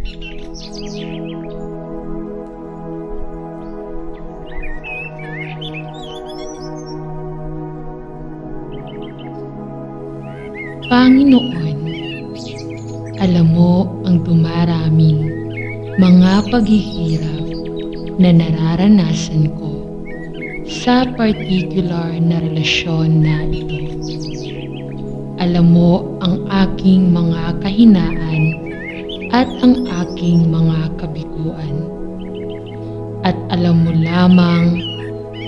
Panginoon, alam mo ang dumaraming mga paghihirap na nararanasan ko sa particular na relasyon na ito. Alam mo ang aking mga kahinaan at ang aking mga kabiguan. At alam mo lamang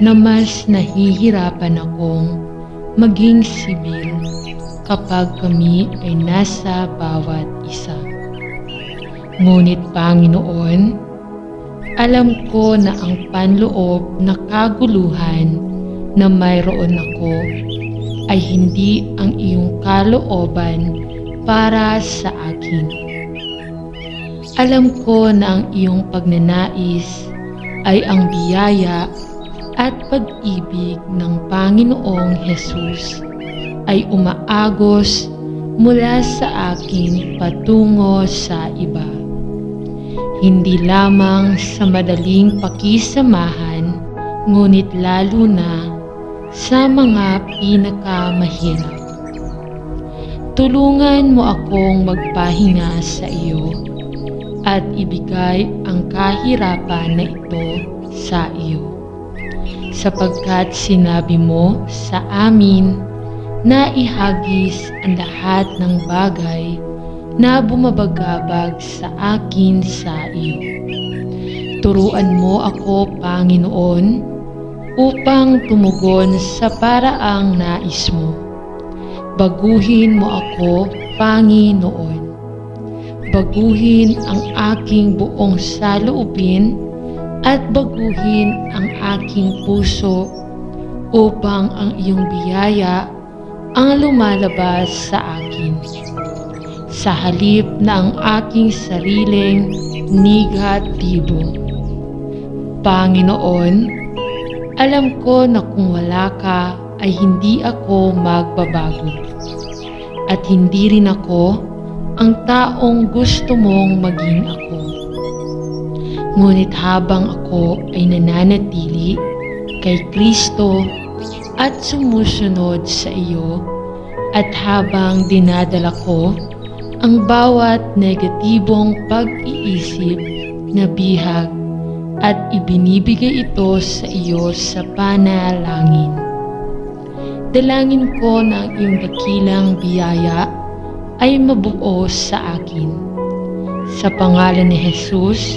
na mas nahihirapan akong maging sibil kapag kami ay nasa bawat isa. Ngunit Panginoon, alam ko na ang panloob na kaguluhan na mayroon ako ay hindi ang iyong kalooban para sa akin. Alam ko na ang iyong pagnanais ay ang biyaya at pag-ibig ng Panginoong Hesus ay umaagos mula sa akin patungo sa iba. Hindi lamang sa madaling pakisamahan, ngunit lalo na sa mga pinakamahirap. Tulungan mo akong magpahinga sa iyo at ibigay ang kahirapan na ito sa iyo. Sapagkat sinabi mo sa amin na ihagis ang lahat ng bagay na bumabagabag sa akin sa iyo. Turuan mo ako, Panginoon, upang tumugon sa paraang nais mo. Baguhin mo ako, Panginoon. Baguhin ang aking buong saloobin at baguhin ang aking puso upang ang iyong biyaya ang lumalabas sa akin, sa halip na ang aking sariling negatibo. Panginoon, alam ko na kung wala ka ay hindi ako magbabago, at hindi rin ako ang taong gusto mong maging ako. Ngunit habang ako ay nananatili kay Kristo at sumusunod sa iyo, at habang dinadala ko ang bawat negatibong pag-iisip na bihag at ibinibigay ito sa iyo sa panalangin. Dalangin ko na ang iyong dakilang biyaya ay mabuo sa akin. Sa pangalan ni Jesus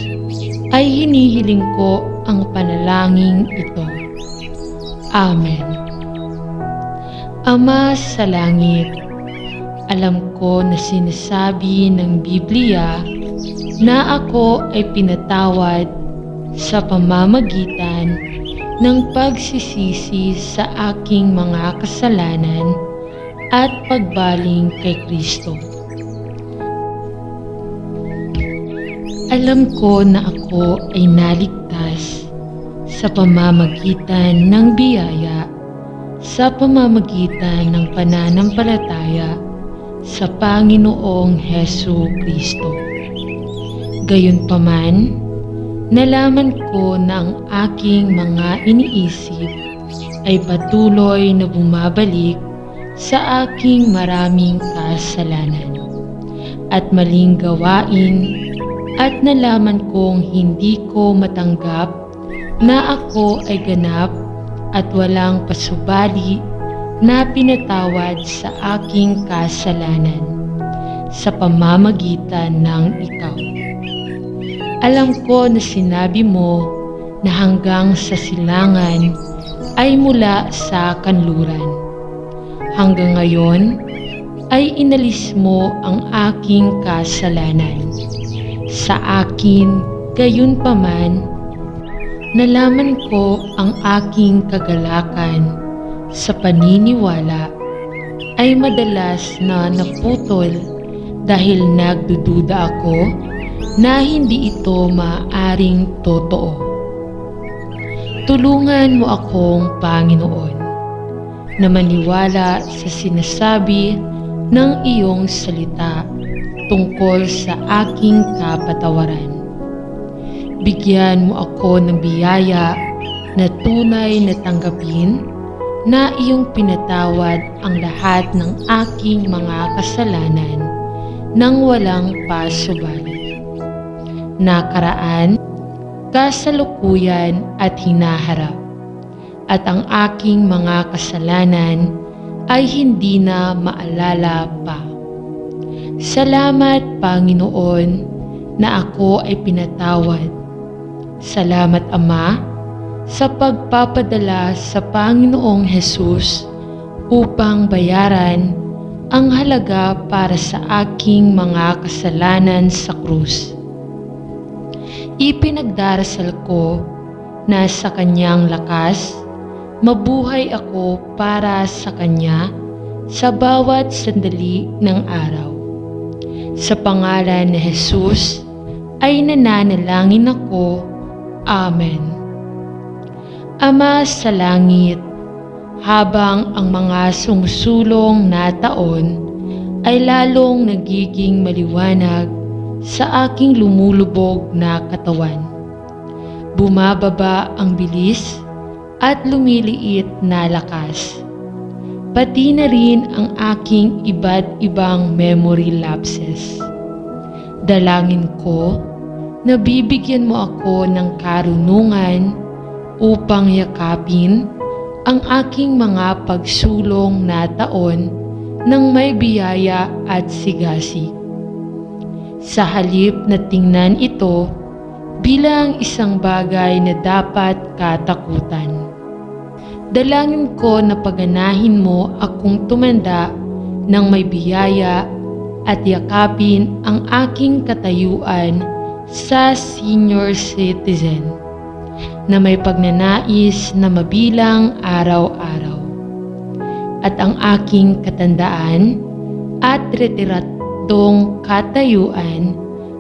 ay hinihiling ko ang panalangin ito. Amen. Ama sa langit, alam ko na sinasabi ng Biblia na ako ay pinatawad sa pamamagitan ng pagsisisi sa aking mga kasalanan at pagbaling kay Kristo. Alam ko na ako ay naligtas sa pamamagitan ng biyaya, sa pamamagitan ng pananampalataya sa Panginoong Hesu Kristo. Gayunpaman, nalaman ko na ang aking mga iniisip ay patuloy na bumabalik sa aking maraming kasalanan at maling gawain, at nalaman kong hindi ko matanggap na ako ay ganap at walang pasubali na pinatawad sa aking kasalanan sa pamamagitan ng ikaw. Alam ko na sinabi mo na hanggang sa silangan ay mula sa kanluran. Hanggang ngayon ay inalis mo ang aking kasalanan sa akin. Gayunpaman, nalaman ko ang aking kagalakan sa paniniwala ay madalas na naputol dahil nagdududa ako na hindi ito maaaring totoo. Tulungan mo akong Panginoon na maniwala sa sinasabi ng iyong salita tungkol sa aking kapatawaran. Bigyan mo ako ng biyaya na tunay na tanggapin na iyong pinatawad ang lahat ng aking mga kasalanan nang walang pasubali. Nakaraan, kasalukuyan at hinaharap, at ang aking mga kasalanan ay hindi na maalala pa. Salamat, Panginoon, na ako ay pinatawad. Salamat, Ama, sa pagpapadala sa Panginoong Hesus upang bayaran ang halaga para sa aking mga kasalanan sa krus. Ipinagdarasal ko na sa kanyang lakas, mabuhay ako para sa kanya sa bawat sandali ng araw. Sa pangalan ni Hesus ay nananalangin ako. Amen. Ama sa langit, habang ang mga sumusulong na taon ay lalong nagiging maliwanag sa aking lumulubog na katawan, bumababa ang bilis at lumiliit na lakas, pati na rin ang aking iba't ibang memory lapses. Dalangin ko na bibigyan mo ako ng karunungan upang yakapin ang aking mga pagsulong na taon ng may biyaya at sigasig. Sa halip na tingnan ito bilang isang bagay na dapat katakutan, dalangin ko na paganahin mo akong tumanda ng may biyaya at yakapin ang aking katayuan sa senior citizen na may pagnanais na mabilang araw-araw, at ang aking katandaan at retiradong katayuan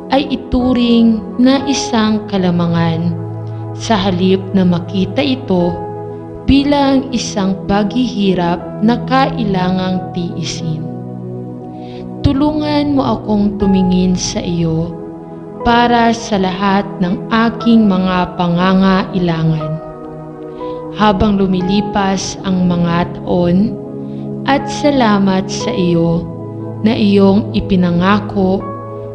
ay ituring na isang kalamangan sa halip na makita ito bilang isang paghihirap na kailangang tiisin. Tulungan mo akong tumingin sa iyo para sa lahat ng aking mga pangangailangan. Habang lumilipas ang mga taon, at salamat sa iyo na iyong ipinangako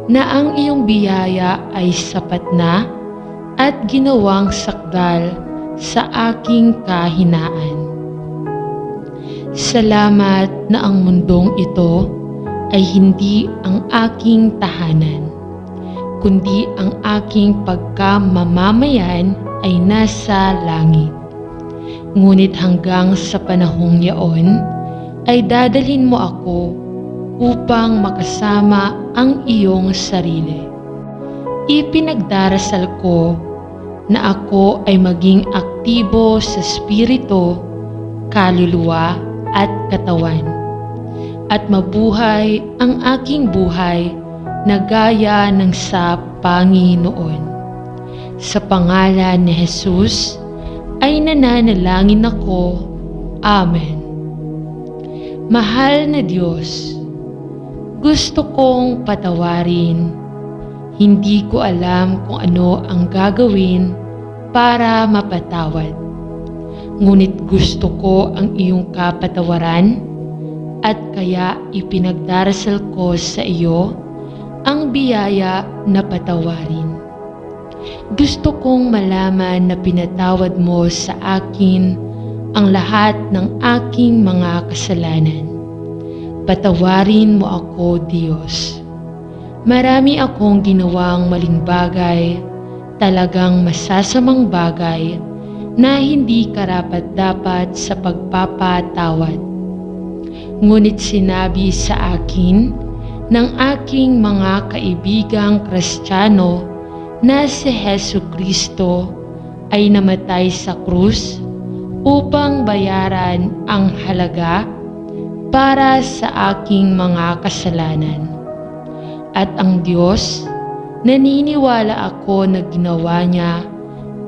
na ang iyong biyaya ay sapat na at ginawang sakdal sa aking kahinaan. Salamat na ang mundong ito ay hindi ang aking tahanan, kundi ang aking pagkamamamayan ay nasa langit. Ngunit hanggang sa panahong yaon, ay dadalhin mo ako upang makasama ang iyong sarili. Ipinagdarasal ko na ako ay maging aktibo sa spirito, kaluluwa at katawan, at mabuhay ang aking buhay na gaya ng sa Panginoon. Sa pangalan ni Hesus ay nananalangin ako. Amen. Mahal na Diyos, gusto kong patawarin. Hindi ko alam kung ano ang gagawin para mapatawad. Ngunit gusto ko ang iyong kapatawaran, at kaya ipinagdarasal ko sa iyo ang biyaya na patawarin. Gusto kong malaman na pinatawad mo sa akin ang lahat ng aking mga kasalanan. Patawarin mo ako, Diyos. Marami akong ginawang maling bagay, talagang masasamang bagay na hindi karapat-dapat sa pagpapatawad. Ngunit sinabi sa akin ng aking mga kaibigang Kristiyano na si Hesukristo ay namatay sa krus upang bayaran ang halaga para sa aking mga kasalanan. At ang Diyos, naniniwala ako na ginawa niya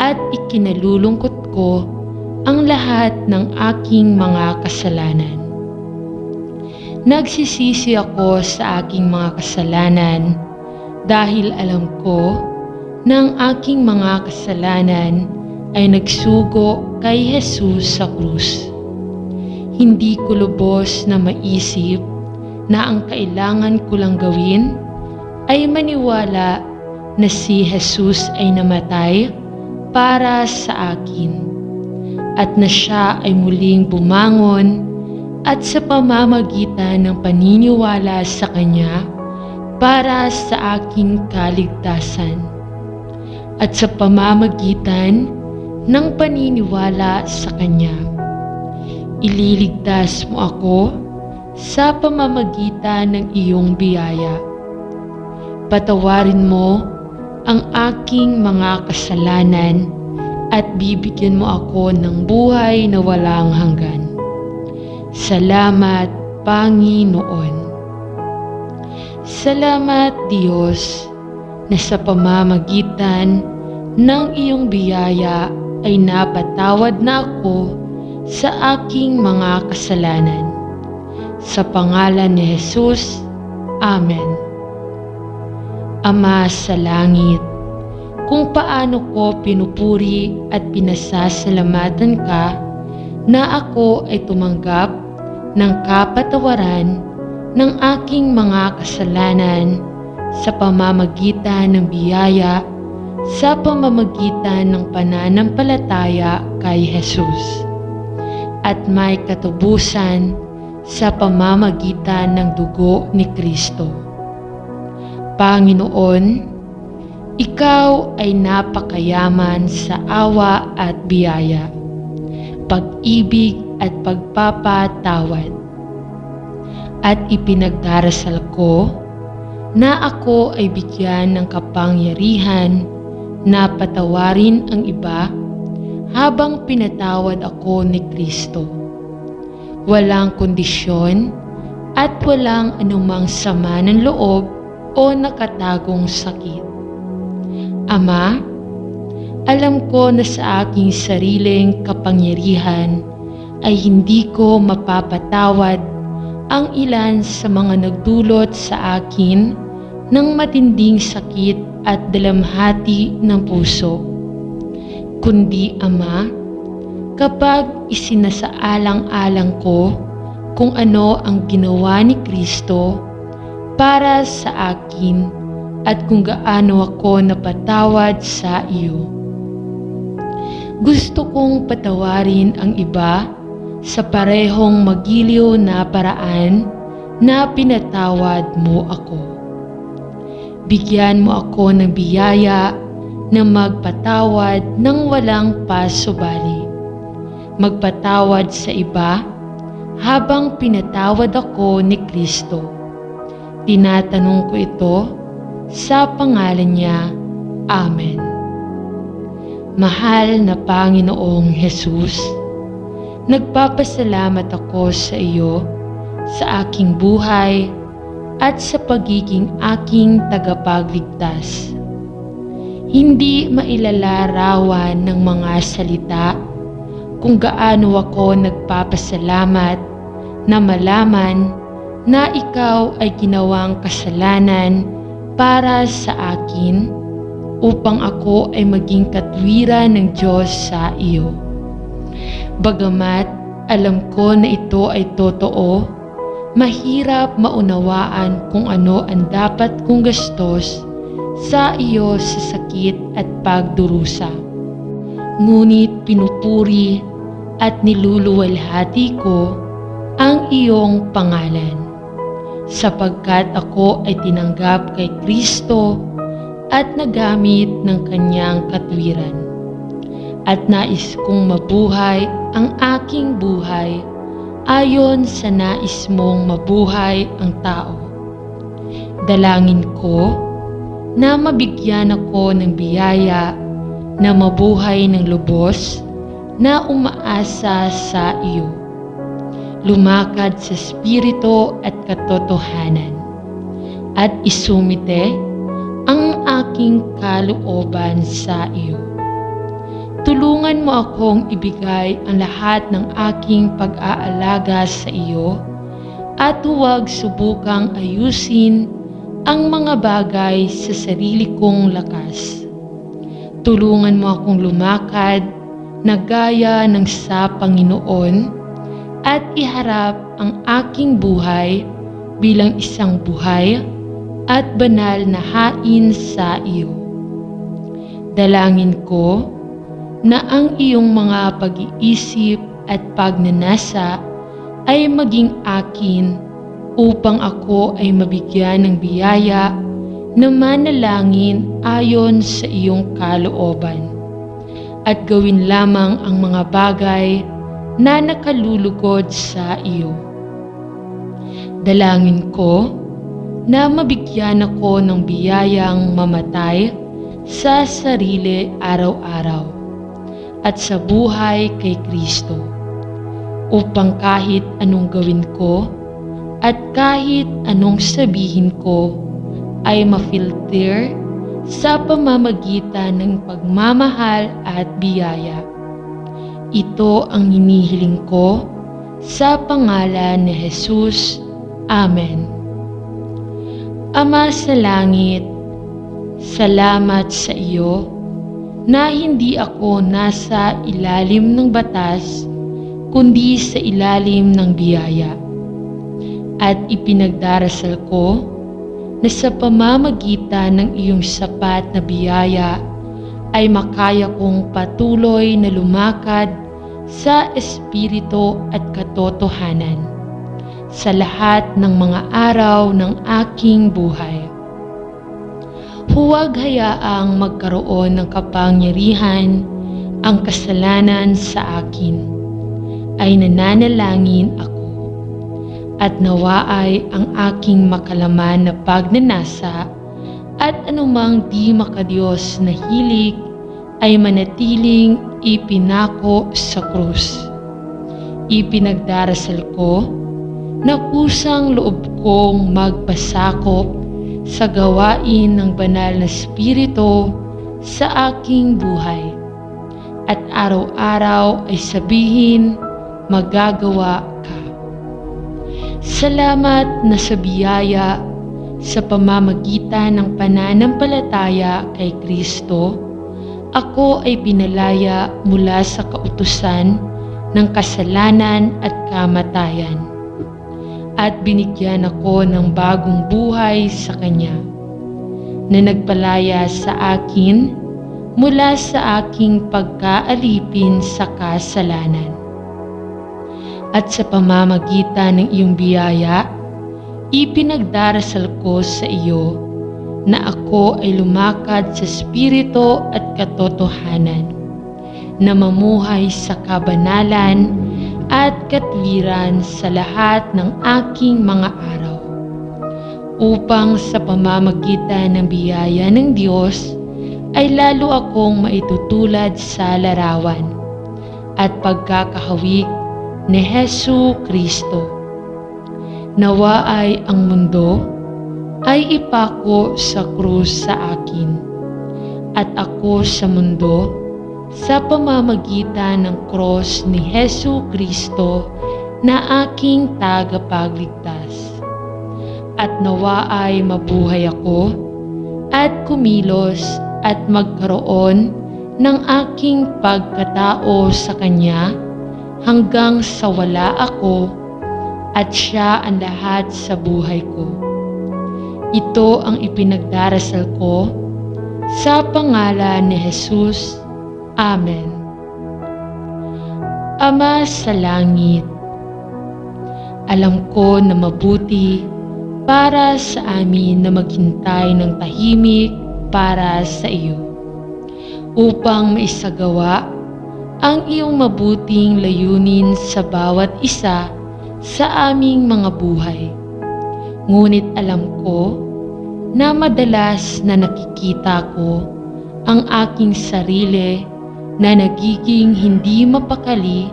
at ikinalulungkot ko ang lahat ng aking mga kasalanan. Nagsisisi ako sa aking mga kasalanan dahil alam ko na ang aking mga kasalanan ay nagsugo kay Jesus sa krus. Hindi ko lubos na maisip na ang kailangan ko lang gawin ay maniwala na si Jesus ay namatay para sa akin at na siya ay muling bumangon at sa pamamagitan ng paniniwala sa Kanya para sa aking kaligtasan at sa pamamagitan ng paniniwala sa Kanya. Ililigtas mo ako sa pamamagitan ng iyong biyaya. Patawarin mo ang aking mga kasalanan at bibigyan mo ako ng buhay na walang hanggan. Salamat, Panginoon. Salamat, Diyos, na sa pamamagitan ng iyong biyaya ay napatawad na ako sa aking mga kasalanan. Sa pangalan ni Jesus, Amen. Ama sa langit, kung paano ko pinupuri at pinasasalamatan ka na ako ay tumanggap ng kapatawaran ng aking mga kasalanan sa pamamagitan ng biyaya sa pamamagitan ng pananampalataya kay Jesus at may katubusan sa pamamagitan ng dugo ni Kristo. Panginoon, Ikaw ay napakayaman sa awa at biyaya, pag-ibig at pagpapatawad. At ipinagdarasal ko na ako ay bigyan ng kapangyarihan na patawarin ang iba habang pinatawad ako ni Kristo. Walang kondisyon at walang anumang sama ng loob o nakatagong sakit. Ama, alam ko na sa aking sariling kapangyarihan ay hindi ko mapapatawad ang ilan sa mga nagdulot sa akin ng matinding sakit at dalamhati ng puso. Kundi, Ama, kapag isinasaalang-alang ko kung ano ang ginawa ni Kristo para sa akin at kung gaano ako napatawad sa iyo. Gusto kong patawarin ang iba sa parehong magiliw na paraan na pinatawad mo ako. Bigyan mo ako ng biyaya na magpatawad ng walang pasubali. Magpatawad sa iba habang pinatawad ako ni Kristo. Tinatanong ko ito sa pangalan niya. Amen. Mahal na Panginoong Jesus, nagpapasalamat ako sa iyo sa aking buhay at sa pagiging aking tagapagligtas. Hindi mailalarawan ng mga salita kung gaano ako nagpapasalamat na malaman na ikaw ay ginawang kasalanan para sa akin upang ako ay maging katwiran ng Diyos sa iyo. Bagamat alam ko na ito ay totoo, mahirap maunawaan kung ano ang dapat kong gastos sa iyo sa sakit at pagdurusa. Ngunit pinupuri at niluluwalhati ko ang iyong pangalan, sapagkat ako ay tinanggap kay Kristo at nagamit ng kanyang katwiran. At nais kong mabuhay ang aking buhay ayon sa nais mong mabuhay ang tao. Dalangin ko na mabigyan ako ng biyaya na mabuhay ng lubos na umaasa sa iyo. Lumakad sa espiritu at katotohanan at isumite ang aking kalooban sa iyo. Tulungan mo akong ibigay ang lahat ng aking pag-aalaga sa iyo at huwag subukang ayusin ang mga bagay sa sarili kong lakas. Tulungan mo akong lumakad na gaya ng sa Panginoon at iharap ang aking buhay bilang isang buhay at banal na hain sa iyo. Dalangin ko na ang iyong mga pag-iisip at pagnanasa ay maging akin upang ako ay mabigyan ng biyaya na manalangin ayon sa iyong kalooban at gawin lamang ang mga bagay na nakalulugod sa iyo. Dalangin ko na mabigyan ako ng biyayang mamatay sa sarili araw-araw at sa buhay kay Kristo, upang kahit anong gawin ko at kahit anong sabihin ko ay ma-filter sa pamamagitan ng pagmamahal at biyaya. Ito ang hinihiling ko sa pangalan ni Jesus. Amen. Ama sa langit, salamat sa iyo na hindi ako nasa ilalim ng batas, kundi sa ilalim ng biyaya. At ipinagdarasal ko na sa pamamagitan ng iyong sapat na biyaya ay makaya kong patuloy na lumakad sa espiritu at katotohanan sa lahat ng mga araw ng aking buhay. Huwag hayaang magkaroon ng kapangyarihan ang kasalanan sa akin. Ay nananalangin ako at nawaay ang aking makalaman na pagnanasa at anumang di makadiyos na hilig ay manatiling ipinako sa krus. Ipinagdarasal ko na kusang loob kong magpasakop sa gawain ng banal na Espiritu sa aking buhay at araw-araw ay sabihin, magagawa ka. Salamat na sa biyaya sa pamamagitan ng pananampalataya kay Kristo, ako ay pinalaya mula sa kautusan ng kasalanan at kamatayan, at binigyan ako ng bagong buhay sa Kanya, na nagpalaya sa akin mula sa aking pagkaalipin sa kasalanan. At sa pamamagitan ng iyong biyaya, ipinagdarasal ko sa iyo na ako ay lumakad sa espiritu at katotohanan, na mamuhay sa kabanalan at katwiran sa lahat ng aking mga araw, upang sa pamamagitan ng biyaya ng Diyos ay lalo akong maitutulad sa larawan at pagkakahawig ni Hesu Kristo. Nawa ay ang mundo ay ipako sa krus sa akin, at ako sa mundo sa pamamagitan ng krus ni Hesu Kristo na aking tagapagligtas. At nawa ay mabuhay ako at kumilos at magkaroon ng aking pagkatao sa Kanya hanggang sa wala ako at siya ang lahat sa buhay ko. Ito ang ipinagdarasal ko sa pangalan ni Jesus. Amen. Ama sa langit, alam ko na mabuti para sa amin na maghintay ng tahimik para sa iyo, upang maisagawa ang iyong mabuting layunin sa bawat isa sa aming mga buhay. Ngunit alam ko na madalas na nakikita ko ang aking sarili na nagiging hindi mapakali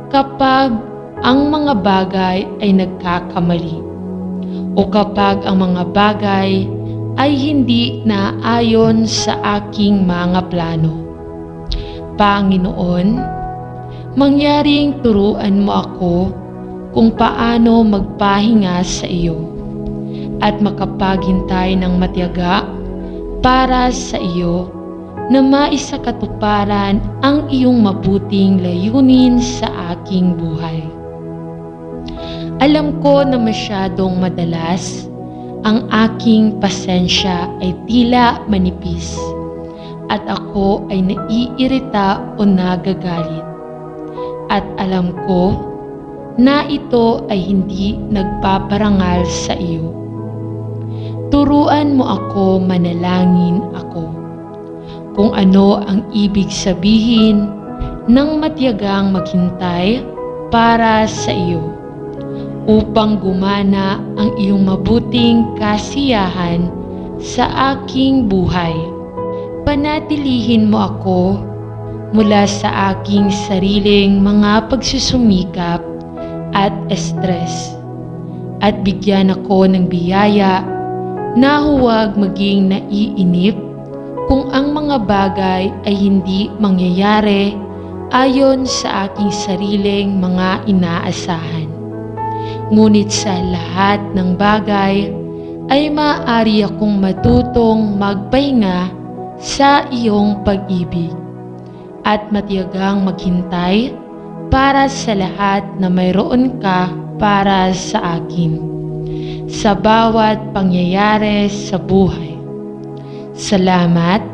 kapag ang mga bagay ay nagkakamali o kapag ang mga bagay ay hindi naayon sa aking mga plano. Panginoon, mangyaring turuan mo ako kung paano magpahinga sa iyo at makapaghintay ng matiyaga para sa iyo na maisakatuparan ang iyong mabuting layunin sa aking buhay. Alam ko na masyadong madalas ang aking pasensya ay tila manipis at ako ay naiirita o nagagalit. At alam ko na ito ay hindi nagpaparangal sa iyo. Turuan mo ako manalangin ako kung ano ang ibig sabihin ng matiyagang maghintay para sa iyo upang gumana ang iyong mabuting kasiyahan sa aking buhay. Panatilihin mo ako mula sa aking sariling mga pagsusumikap at stress at bigyan ako ng biyaya na huwag maging naiinip kung ang mga bagay ay hindi mangyayari ayon sa aking sariling mga inaasahan. Ngunit sa lahat ng bagay ay maaari akong matutong magpahinga sa iyong pag-ibig at matiyagang maghintay para sa lahat na mayroon ka para sa akin sa bawat pangyayari sa buhay. Salamat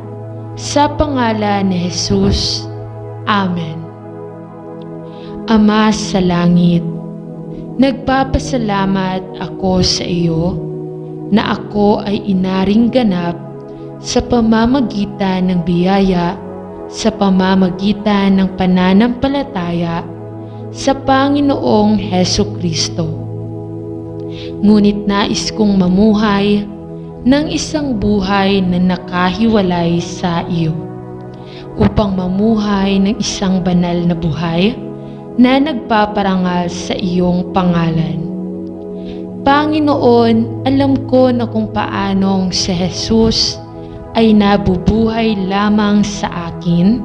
sa pangalan ni Jesus. Amen. Ama sa langit, nagpapasalamat ako sa iyo na ako ay inaring ganap sa pamamagitan ng biyaya, sa pamamagitan ng pananampalataya sa Panginoong Hesukristo. Ngunit nais kong mamuhay ng isang buhay na nakahiwalay sa iyo, upang mamuhay ng isang banal na buhay na nagpaparangal sa iyong pangalan. Panginoon, alam ko na kung paanong si Jesus ay nabubuhay lamang sa akin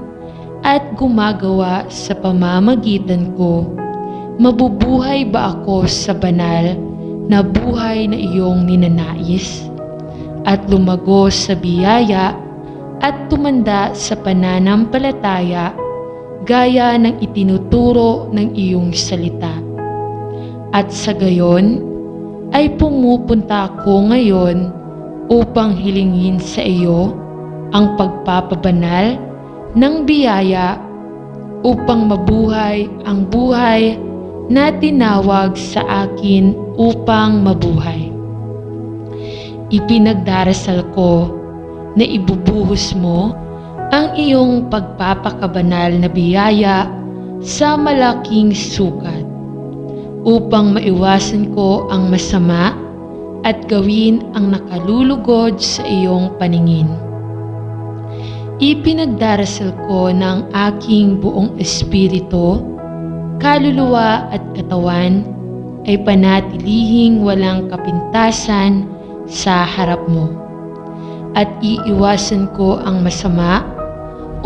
at gumagawa sa pamamagitan ko, mabubuhay ba ako sa banal na buhay na iyong ninanais at lumago sa biyaya at tumanda sa pananampalataya gaya ng itinuturo ng iyong salita. At sa gayon ay pumupunta ako ngayon upang hilingin sa iyo ang pagpapabanal ng biyaya upang mabuhay ang buhay na tinawag sa akin upang mabuhay. Ipinagdarasal ko na ibubuhos mo ang iyong pagpapakabanal na biyaya sa malaking sukat upang maiwasan ko ang masama at gawin ang nakalulugod sa iyong paningin. Ipinagdarasal ko ng aking buong espiritu, kaluluwa at katawan ay panatilihing walang kapintasan sa harap mo. At iiwasan ko ang masama,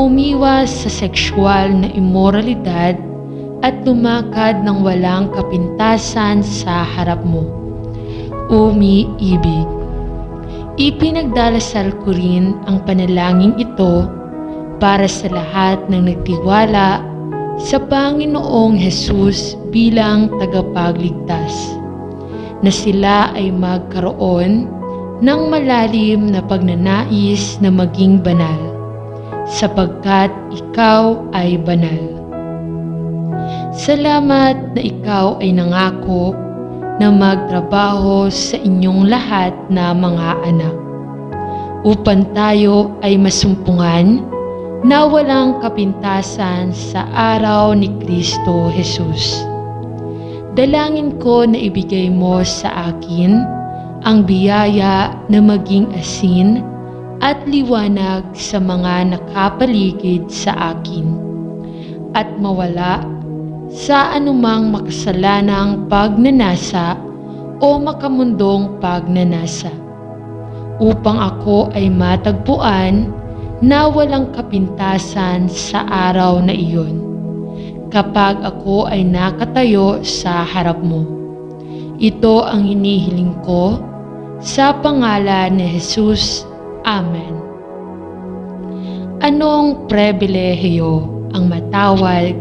umiwas sa sexual na immoralidad at lumakad ng walang kapintasan sa harap mo. Umiibig. Ipinagdarasal ko rin ang panalangin ito para sa lahat ng nagtiwala sa Panginoong Jesus bilang tagapagligtas, na sila ay magkaroon ng malalim na pagnanais na maging banal, sapagkat ikaw ay banal. Salamat na ikaw ay nangako na magtrabaho sa inyong lahat na mga anak, upang tayo ay masumpungan na walang kapintasan sa araw ni Kristo Jesus. Dalangin ko na ibigay mo sa akin ang biyaya na maging asin at liwanag sa mga nakapaligid sa akin, at mawala sa anumang makasalanang pagnanasa o makamundong pagnanasa, upang ako ay matagpuan na walang kapintasan sa araw na iyon. kapag ako ay nakatayo sa harap mo. Ito ang hinihiling ko sa pangalan ni Jesus. Amen. Anong pribilehiyo ang matawag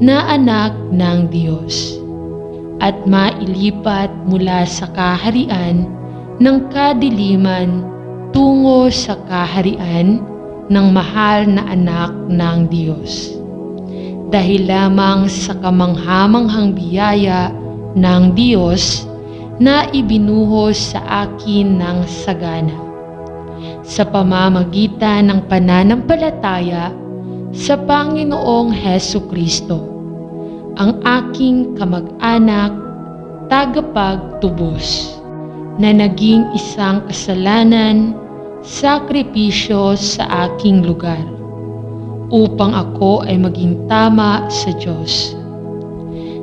na anak ng Diyos at mailipat mula sa kaharian ng kadiliman tungo sa kaharian ng mahal na anak ng Diyos. Dahil lamang sa kamanghamanghang biyaya ng Diyos na ibinuhos sa akin ng sagana sa pamamagitan ng pananampalataya sa Panginoong Hesukristo, ang aking kamag-anak, tagapagtubos, na naging isang kasalanan, sakripisyo sa aking lugar, upang ako ay maging tama sa Diyos.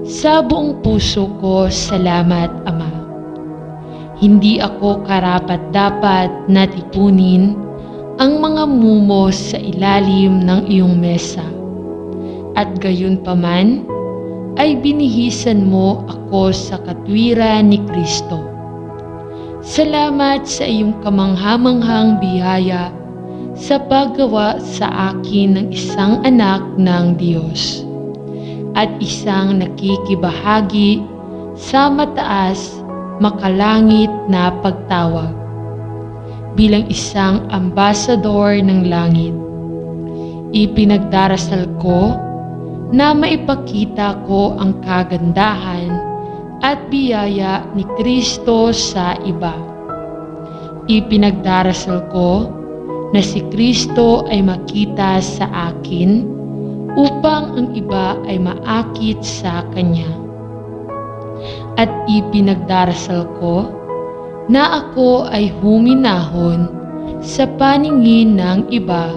Sa buong puso ko, salamat, Ama. Hindi ako karapat-dapat na tipunin ang mga mumo sa ilalim ng iyong mesa. At gayon paman, ay binihisan mo ako sa katwiran ni Kristo. Salamat sa iyong kamanghamanghang biyaya sa paggawa sa akin ng isang anak ng Diyos at isang nakikibahagi sa mataas, makalangit na pagtawag bilang isang ambasador ng langit. Ipinagdarasal ko na maipakita ko ang kagandahan at biyaya ni Kristo sa iba. Ipinagdarasal ko na si Kristo ay makita sa akin upang ang iba ay maakit sa Kanya. At ipinagdarasal ko na ako ay huminahon sa paningin ng iba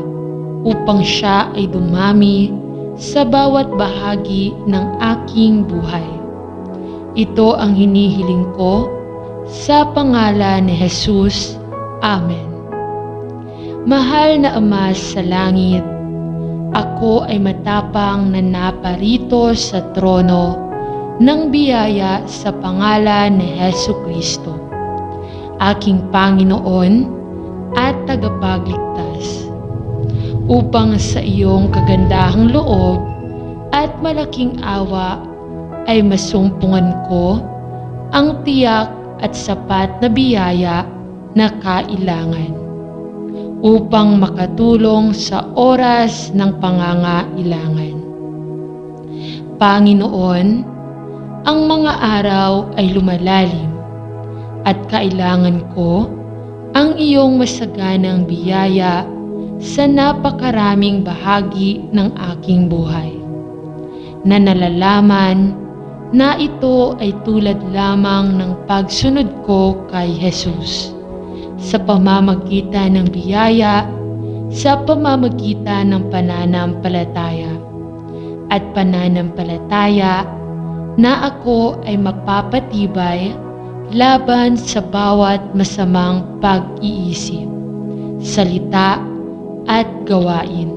upang siya ay dumami sa bawat bahagi ng aking buhay. Ito ang hinihiling ko sa pangalan ni Jesus. Amen. Mahal na Ama sa langit, ako ay matapang na naparito sa trono ng biyaya sa pangalan ni Hesukristo, aking Panginoon at tagapagligtas, upang sa iyong kagandahang loob at malaking awa ay masumpungan ko ang tiyak at sapat na biyaya na kailangan upang makatulong sa oras ng pangangailangan. Panginoon, ang mga araw ay lumalalim at kailangan ko ang iyong masaganang biyaya sa napakaraming bahagi ng aking buhay, na nalalaman na ito ay tulad lamang ng pagsunod ko kay Jesus sa pamamagitan ng biyaya, sa pamamagitan ng pananampalataya at pananampalataya na ako ay mapapatibay laban sa bawat masamang pag-iisip, salita at gawain,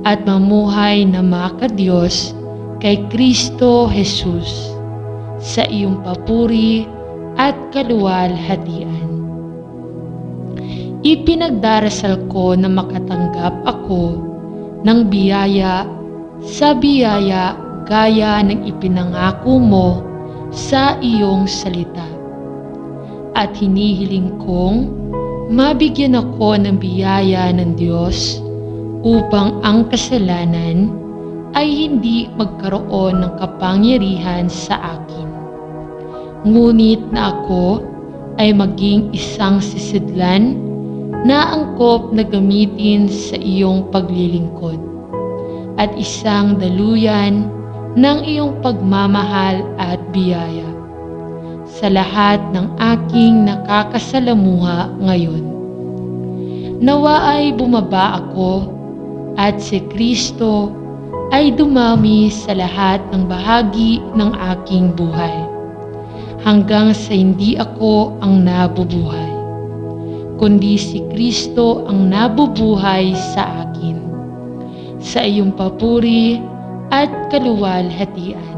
at mamuhay na makadiyos kay Kristo Jesus sa iyong papuri at kaluwalhatian. Ipinagdarasal ko na makatanggap ako ng biyaya sa biyaya gaya ng ipinangako mo sa iyong salita. At hinihiling kong mabigyan ako ng biyaya ng Diyos upang ang kasalanan ay hindi magkaroon ng kapangyarihan sa akin. Ngunit na ako ay maging isang sisidlan na angkop na gamitin sa iyong paglilingkod at isang daluyan ng iyong pagmamahal at biyaya sa lahat ng aking nakakasalamuha ngayon. Nawa ay bumaba ako at si Kristo ay dumami sa lahat ng bahagi ng aking buhay hanggang sa hindi ako ang nabubuhay, kundi si Kristo ang nabubuhay sa akin. Sa iyong papuri at kaluwalhatian.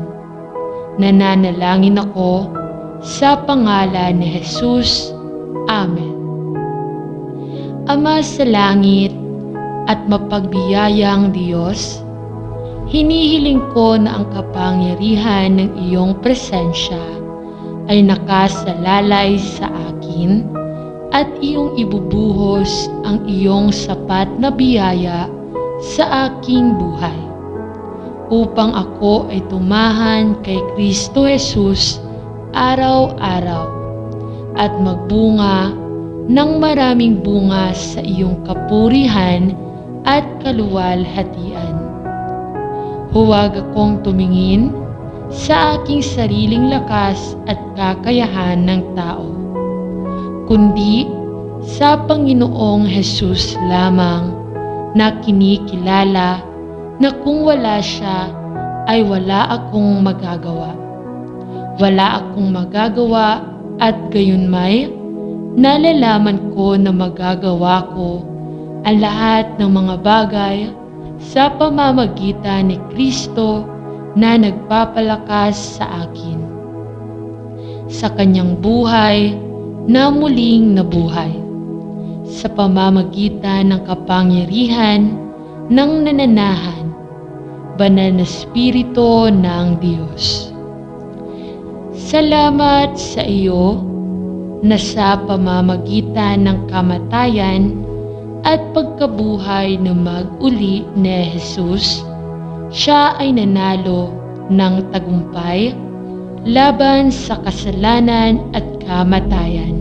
Nananalangin ako sa pangalan ni Jesus. Amen. Ama sa langit at mapagbiyayang Diyos, hinihiling ko na ang kapangyarihan ng iyong presensya ay nakasalalay sa akin at iyong ibubuhos ang iyong sapat na biyaya sa aking buhay, upang ako ay tumahan kay Kristo Jesus araw-araw at magbunga ng maraming bunga sa iyong kapurihan at kaluwalhatian. Huwag akong tumingin sa aking sariling lakas at kakayahan ng tao, kundi sa Panginoong Jesus lamang na kinikilala na kung wala siya ay wala akong magagawa. Wala akong magagawa at gayunmay nalalaman ko na magagawa ko ang lahat ng mga bagay sa pamamagitan ni Kristo na nagpapalakas sa akin. Sa kanyang buhay na muling nabuhay, sa pamamagitan ng kapangyarihan ng nananahan, banal na Espiritu ng Diyos. Salamat sa iyo na sa pamamagitan ng kamatayan at pagkabuhay na mag-uli ni Jesus, siya ay nanalo ng tagumpay laban sa kasalanan at kamatayan.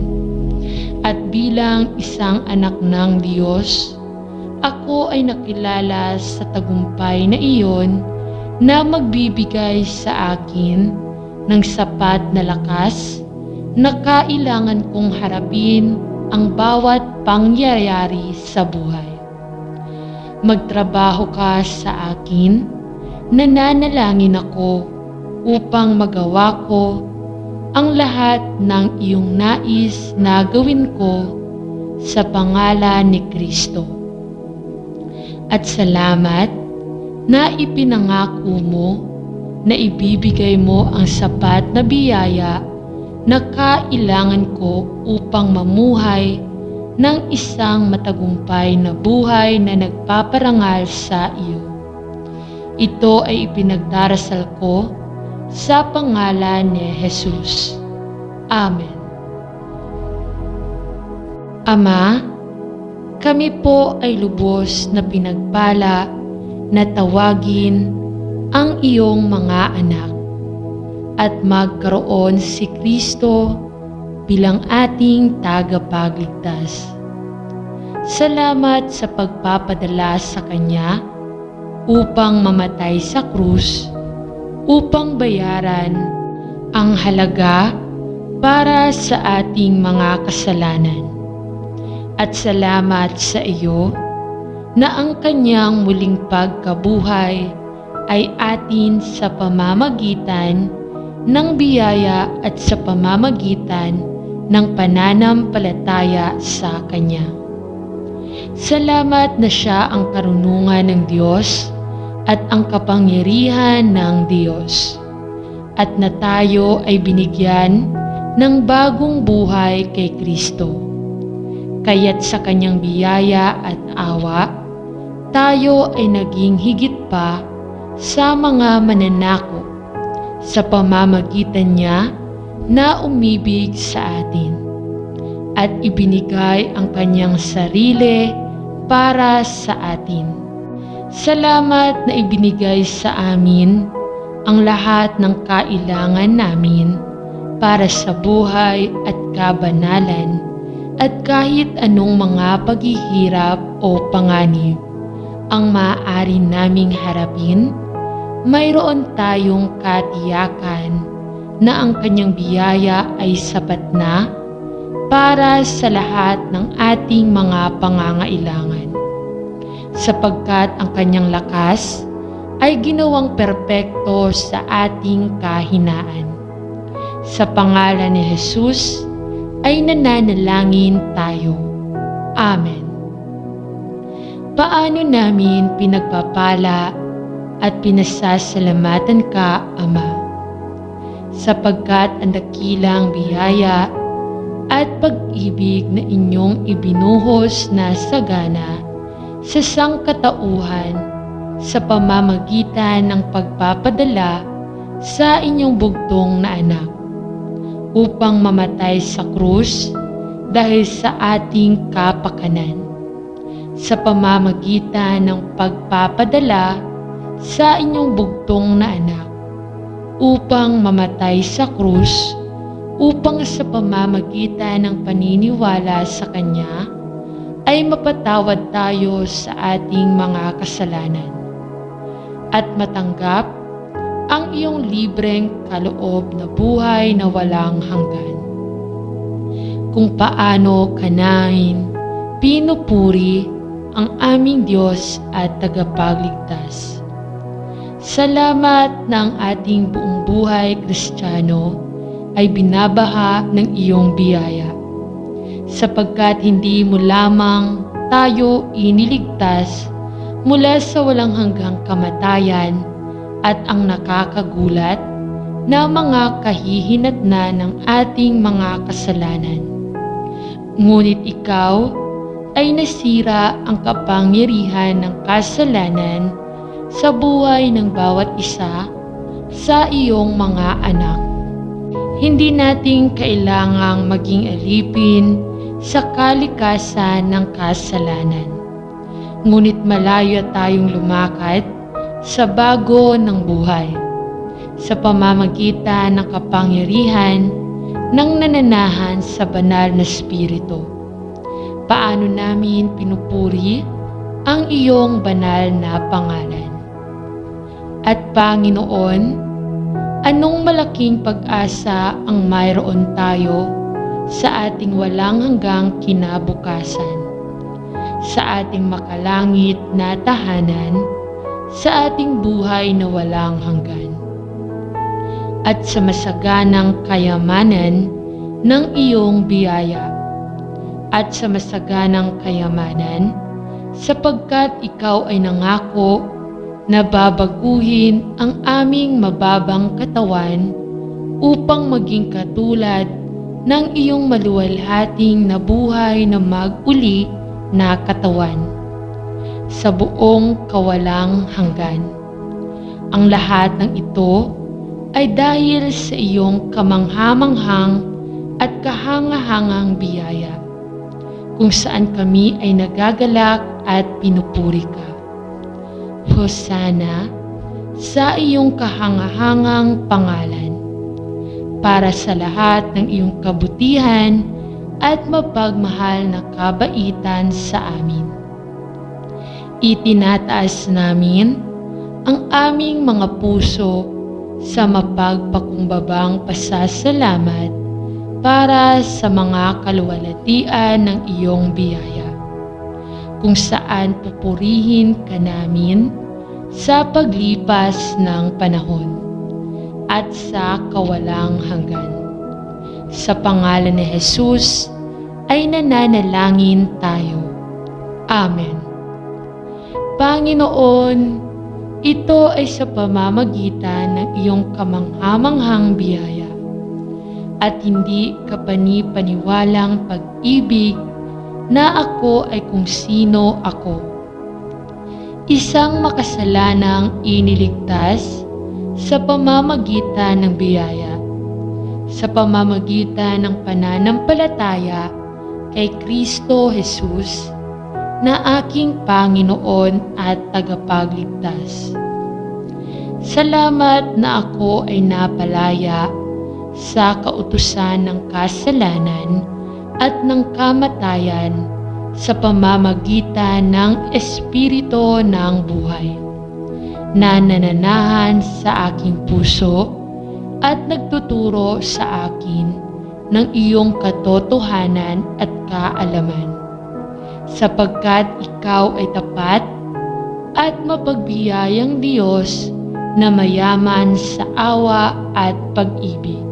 At bilang isang anak ng Diyos, ako ay nakilala sa tagumpay na iyon na magbibigay sa akin ng sapat na lakas na kailangan kong harapin ang bawat pangyayari sa buhay. Magtrabaho ka sa akin, nananalangin ako upang magawa ko ang lahat ng iyong nais na gawin ko sa pangalan ni Kristo. At salamat na ipinangako mo na ibibigay mo ang sapat na biyaya na kailangan ko upang mamuhay ng isang matagumpay na buhay na nagpaparangal sa iyo. Ito ay ipinagdarasal ko sa pangalan ni Jesus. Amen. Ama, kami po ay lubos na pinagpala na tawagin ang iyong mga anak at magkaroon si Kristo bilang ating tagapagligtas. Salamat sa pagpapadala sa Kanya upang mamatay sa krus upang bayaran ang halaga para sa ating mga kasalanan. At salamat sa iyo na ang Kanyang muling pagkabuhay ay atin sa pamamagitan ng biyaya at sa pamamagitan ng pananampalataya sa Kanya. Salamat na siya ang karunungan ng Diyos at ang kapangyarihan ng Diyos, at na tayo ay binigyan ng bagong buhay kay Kristo. Kaya't sa Kanyang biyaya at awa, tayo ay naging higit pa sa mga mananako sa pamamagitan niya na umibig sa atin at ibinigay ang Kanyang sarili para sa atin. Salamat na ibinigay sa amin ang lahat ng kailangan namin para sa buhay at kabanalan at kahit anong mga paghihirap o panganib ang maaari naming harapin, mayroon tayong katiyakan na ang Kanyang biyaya ay sapat na para sa lahat ng ating mga pangangailangan, sapagkat ang Kanyang lakas ay ginawang perpekto sa ating kahinaan. Sa pangalan ni Jesus ay nananalangin tayo. Amen. Paano namin pinagpapala at pinasasalamatan ka, Ama, sapagkat ang dakilang biyaya at pag-ibig na inyong ibinuhos na sagana sa sangkatauhan sa pamamagitan ng pagpapadala sa inyong bugtong na anak upang mamatay sa krus dahil sa ating kapakanan, sa pamamagitan ng pagpapadala sa inyong bugtong na anak upang mamatay sa krus upang sa pamamagitan ng paniniwala sa Kanya ay mapatawad tayo sa ating mga kasalanan at matanggap ang iyong libreng kaloob na buhay na walang hanggan. Kung paano ka namin pinupuri ang aming Diyos at tagapagligtas. Salamat na ang ating buong buhay Kristiyano ay binabaha ng iyong biyaya, sapagkat hindi mo lamang tayo iniligtas mula sa walang hanggang kamatayan at ang nakakagulat na mga kahihinatnan ng ating mga kasalanan. Ngunit ikaw ay nasira ang kapangyarihan ng kasalanan sa buhay ng bawat isa sa iyong mga anak. Hindi natin kailangang maging alipin sa kalikasan ng kasalanan. Ngunit malayo tayong lumakad sa bago ng buhay sa pamamagitan ng kapangyarihan ng nananahan sa banal na Espiritu. Paano namin pinupuri ang iyong banal na pangalan. At Panginoon, anong malaking pag-asa ang mayroon tayo sa ating walang hanggang kinabukasan, sa ating makalangit na tahanan, sa ating buhay na walang hanggan, at sa masaganang kayamanan ng iyong biyaya, at sa masaganang kayamanan sapagkat ikaw ay nangako na babaguhin ang aming mababang katawan upang maging katulad ng iyong maluwalhating na buhay na mag-uli na katawan sa buong kawalang hanggan. Ang lahat ng ito ay dahil sa iyong kamanghamanghang at kahangahangang biyaya, kung saan kami ay nagagalak at pinupuri ka. Hosana sa iyong kahangahangang pangalan, para sa lahat ng iyong kabutihan at mapagmahal na kabaitan sa amin. Itinataas namin ang aming mga puso sa mapagpakumbabang pasasalamat para sa mga kaluwalhatian ng iyong biyaya, kung saan pupurihin ka namin sa paglipas ng panahon at sa kawalang hanggan. Sa pangalan ni Jesus ay nananalangin tayo. Amen. Panginoon, ito ay sa pamamagitan ng iyong kamanghamanghang biyaya at hindi kapani-paniwalang pag-ibig na ako ay kung sino ako. Isang makasalanang iniligtas sa pamamagitan ng biyaya, sa pamamagitan ng pananampalataya kay Kristo Jesus na aking Panginoon at tagapagligtas. Salamat na ako ay napalaya sa kautusan ng kasalanan at ng kamatayan sa pamamagitan ng Espiritu ng buhay, na nananahan sa aking puso at nagtuturo sa akin ng iyong katotohanan at kaalaman, sapagkat ikaw ay tapat at mapagbiyayang Diyos na mayaman sa awa at pag-ibig.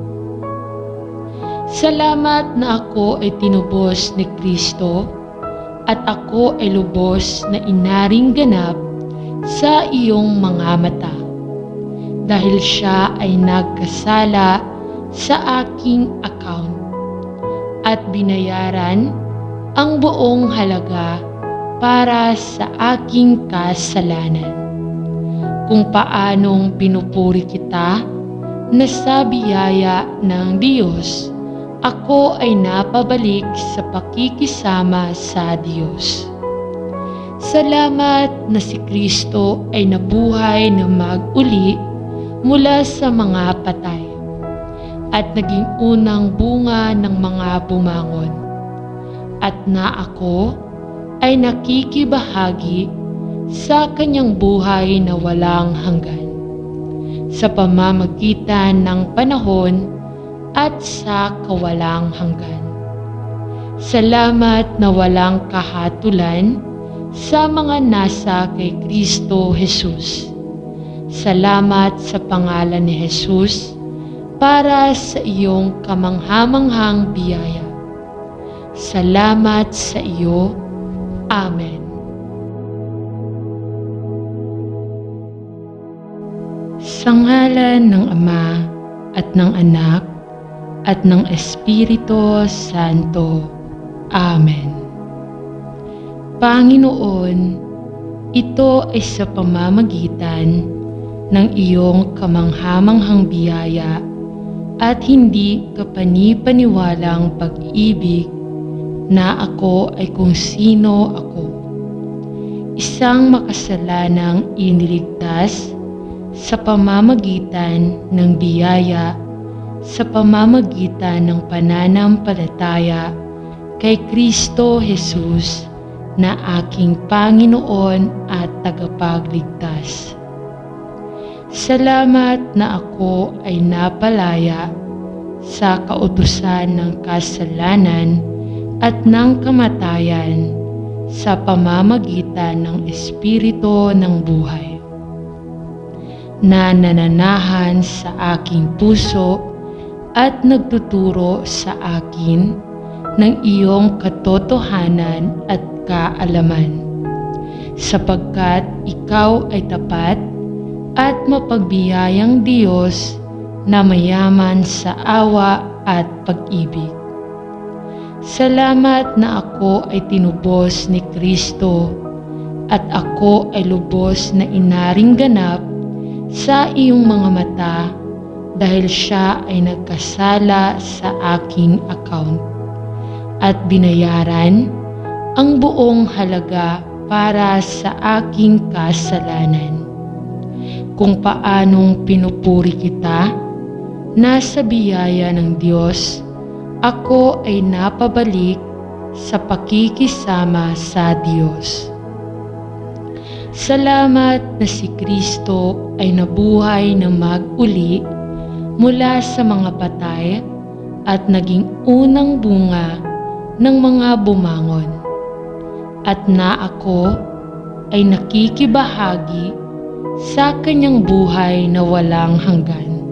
Salamat na ako ay tinubos ni Kristo at ako ay lubos na inaring ganap sa iyong mga mata, dahil siya ay nagkasala sa aking account at binayaran ang buong halaga para sa aking kasalanan. Kung paanong pinupuri kita na sa biyaya ng Diyos, ako ay napabalik sa pakikisama sa Diyos. Salamat na si Kristo ay nabuhay na mag-uli mula sa mga patay at naging unang bunga ng mga bumangon, at na ako ay nakikibahagi sa kanyang buhay na walang hanggan sa pamamagitan ng panahon at sa kawalang hanggan. Salamat na walang kahatulan sa mga nasa kay Kristo Jesus. Salamat sa pangalan ni Jesus para sa iyong kamanghamanghang biyaya. Salamat sa iyo. Amen. Sa ngalan ng Ama at ng Anak at ng Espiritu Santo. Amen. Panginoon, ito ay sa pamamagitan ng iyong kamanghamanghang biyaya at hindi kapani-paniwalang pag-ibig na ako ay kung sino ako. Isang makasalanang iniligtas sa pamamagitan ng biyaya, sa pamamagitan ng pananampalataya kay Kristo Jesus na aking Panginoon at tagapagligtas. Salamat na ako ay napalaya sa kautusan ng kasalanan at ng kamatayan sa pamamagitan ng Espiritu ng buhay, na nananahan sa aking puso at nagtuturo sa akin ng iyong katotohanan at kaalaman, sapagkat ikaw ay tapat at mapagbiyayang Diyos na mayaman sa awa at pag-ibig. Salamat na ako ay tinubos ni Kristo at ako ay lubos na inaring ganap sa iyong mga mata dahil siya ay nagkasala sa aking account at binayaran ang buong halaga para sa aking kasalanan. Kung paanong pinupuri kita, nasa biyaya ng Diyos, ako ay napabalik sa pakikisama sa Diyos. Salamat na si Kristo ay nabuhay na mag-uli mula sa mga patay at naging unang bunga ng mga bumangon, at na ako ay nakikibahagi sa kanyang buhay na walang hanggan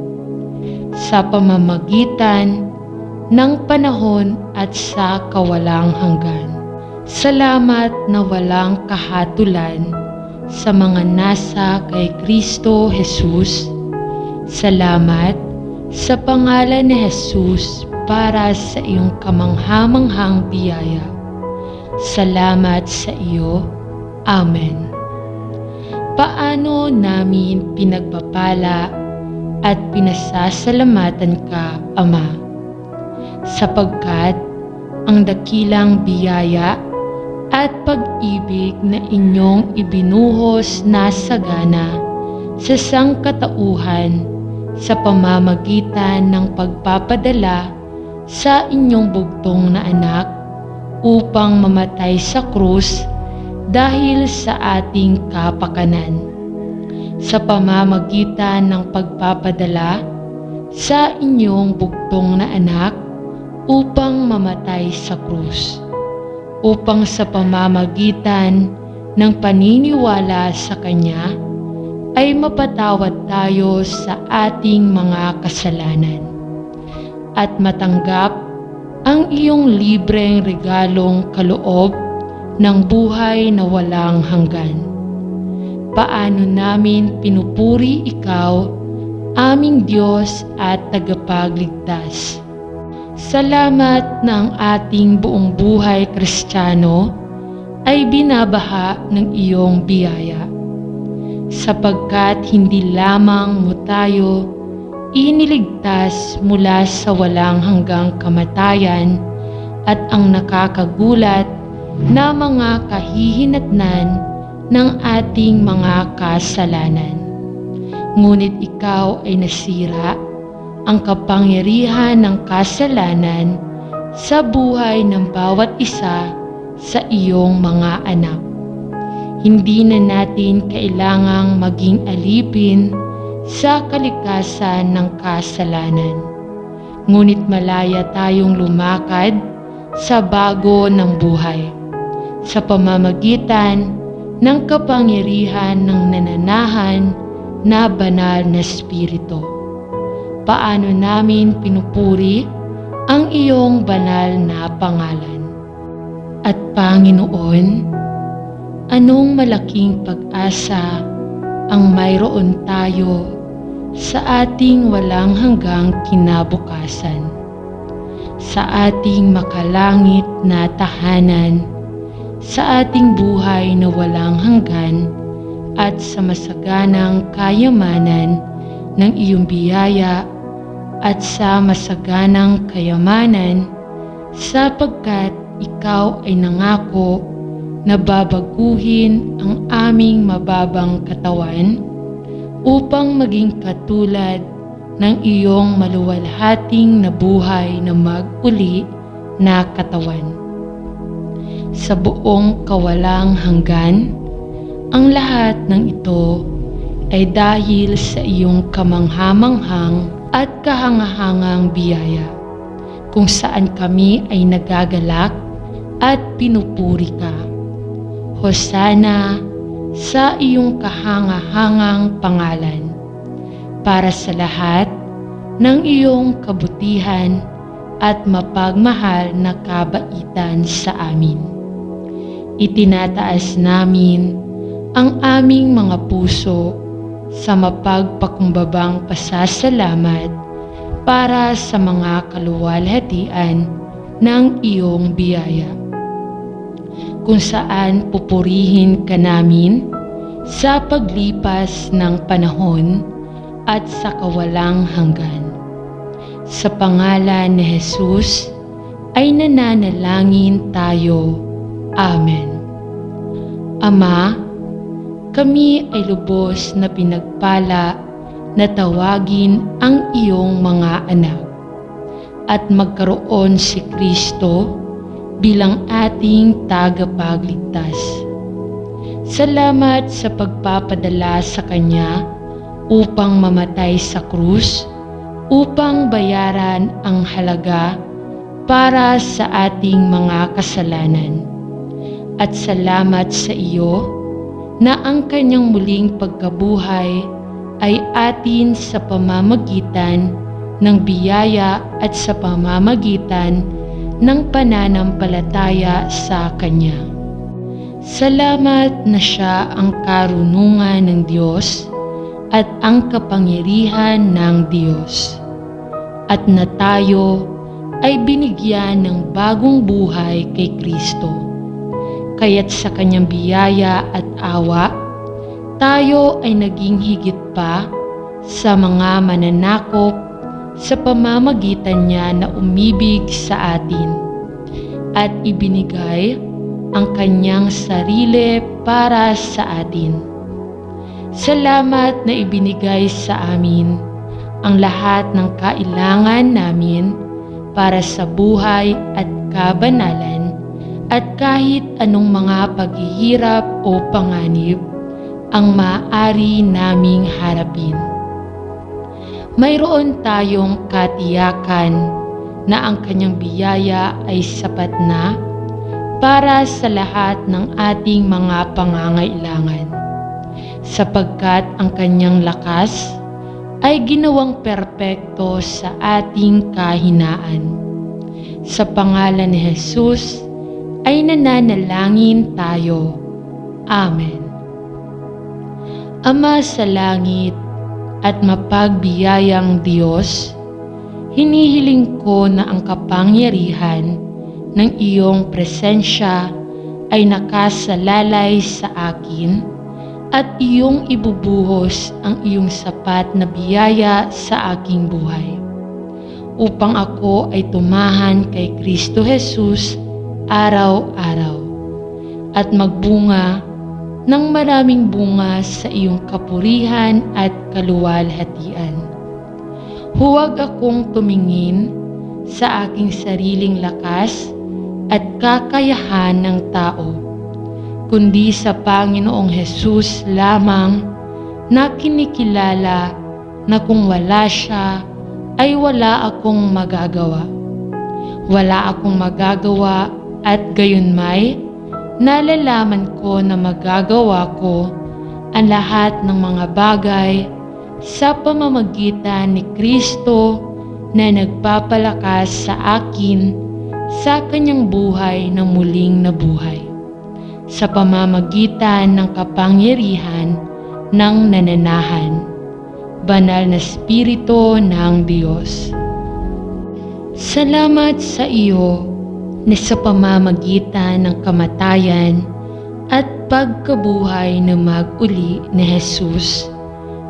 sa pamamagitan ng panahon at sa kawalang hanggan. Salamat na walang kahatulan sa mga nasa kay Kristo Jesus. Salamat sa pangalan ni Jesus para sa iyong kamanghamanghang biyaya. Salamat sa iyo. Amen. Paano namin pinagpapala at pinasasalamatan ka, Ama, sapagkat ang dakilang biyaya at pag-ibig na inyong ibinuhos na sagana sa sangkatauhan sa pamamagitan ng pagpapadala sa inyong bugtong na anak upang mamatay sa krus dahil sa ating kapakanan, sa pamamagitan ng pagpapadala sa inyong bugtong na anak upang mamatay sa krus, upang sa pamamagitan ng paniniwala sa Kanya ay mapatawad tayo sa ating mga kasalanan at matanggap ang iyong libreng regalong kaloob ng buhay na walang hanggan. paano namin pinupuri Ikaw, aming Diyos at tagapagligtas. Salamat na ang ating buong buhay Kristiyano ay binabaha ng iyong biyaya, sapagkat hindi lamang mo tayo iniligtas mula sa walang hanggang kamatayan at ang nakakagulat na mga kahihinatnan ng ating mga kasalanan. Ngunit Ikaw ay nasira ang kapangyarihan ng kasalanan sa buhay ng bawat isa sa iyong mga anak. Hindi na natin kailangang maging alipin sa kalikasan ng kasalanan. Ngunit malaya tayong lumakad sa bago ng buhay sa pamamagitan ng kapangyarihan ng nananahan na banal na Espiritu. Paano namin pinupuri ang iyong banal na pangalan. At Panginoon, anong malaking pag-asa ang mayroon tayo sa ating walang hanggang kinabukasan, sa ating makalangit na tahanan, sa ating buhay na walang hanggan at sa masaganang kayamanan ng iyong biyaya at sa masaganang kayamanan sapagkat Ikaw ay nangako na babaguhin ang aming mababang katawan upang maging katulad ng iyong maluwalhating na buhay na mag-uli na katawan. Sa buong kawalang hanggan, ang lahat ng ito ay dahil sa iyong kamanghamanghang at kahangahangang biyaya, kung saan kami ay nagagalak at pinupuri ka. Hosana sa iyong kahangahangang pangalan, para sa lahat ng iyong kabutihan at mapagmahal na kabaitan sa amin. Itinataas namin ang aming mga puso sa mapagpakumbabang pasasalamat para sa mga kaluwalhatian ng iyong biyaya, kung saan pupurihin ka namin sa paglipas ng panahon at sa kawalang hanggan. Sa pangalan ni Jesus ay nananalangin tayo. Amen. Ama, kami ay lubos na pinagpala na tawagin ang iyong mga anak at magkaroon si Kristo bilang ating tagapagligtas. Salamat sa pagpapadala sa Kanya upang mamatay sa krus upang bayaran ang halaga para sa ating mga kasalanan. At salamat sa iyo na ang Kanyang muling pagkabuhay ay atin sa pamamagitan ng biyaya at sa pamamagitan ng pananampalataya sa Kanya. Salamat na Siya ang karunungan ng Diyos at ang kapangyarihan ng Diyos, at na tayo ay binigyan ng bagong buhay kay Kristo. Kaya't sa Kanyang biyaya at awa, tayo ay naging higit pa sa mga mananakop sa pamamagitan niya na umibig sa atin at ibinigay ang Kanyang sarili para sa atin. Salamat na ibinigay sa amin ang lahat ng kailangan namin para sa buhay at kabanalan, at kahit anong mga paghihirap o panganib ang maaari naming harapin. Mayroon tayong katiyakan na ang Kanyang biyaya ay sapat na para sa lahat ng ating mga pangangailangan, sapagkat ang Kanyang lakas ay ginawang perpekto sa ating kahinaan. Sa pangalan ni Jesus ay nananalangin tayo. Amen. Ama sa langit at mapagbiyayang Diyos, hinihiling ko na ang kapangyarihan ng iyong presensya ay nakasalalay sa akin at iyong ibubuhos ang iyong sapat na biyaya sa aking buhay, upang ako ay tumahan kay Kristo Jesus araw-araw at magbunga ng maraming bunga sa iyong kapurihan at kaluwalhatian. Huwag akong tumingin sa aking sariling lakas at kakayahan ng tao, kundi sa Panginoong Hesus lamang na kinikilala na kung wala siya ay wala akong magagawa. Wala akong magagawa at gayunmay nalalaman ko na magagawa ko ang lahat ng mga bagay sa pamamagitan ni Kristo na nagpapalakas sa akin sa kanyang buhay na muling nabuhay, sa pamamagitan ng kapangyarihan ng nananahan, banal na Espiritu ng Diyos. Salamat sa iyo na sa pamamagitan ng kamatayan at pagkabuhay na mag-uli ni Jesus,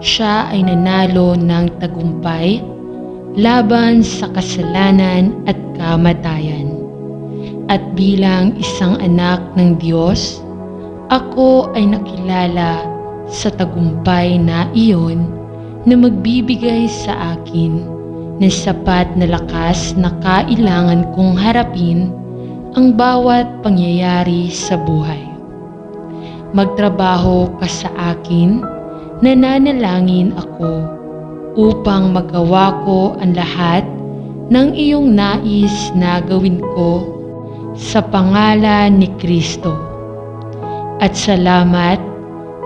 siya ay nanalo ng tagumpay laban sa kasalanan at kamatayan. At bilang isang anak ng Diyos, ako ay nakilala sa tagumpay na iyon na magbibigay sa akin ng sapat na lakas na kailangan kong harapin ang bawat pangyayari sa buhay. Magtrabaho ka sa akin, nananalangin ako upang magawa ko ang lahat ng iyong nais na gawin ko sa pangalan ni Kristo. At salamat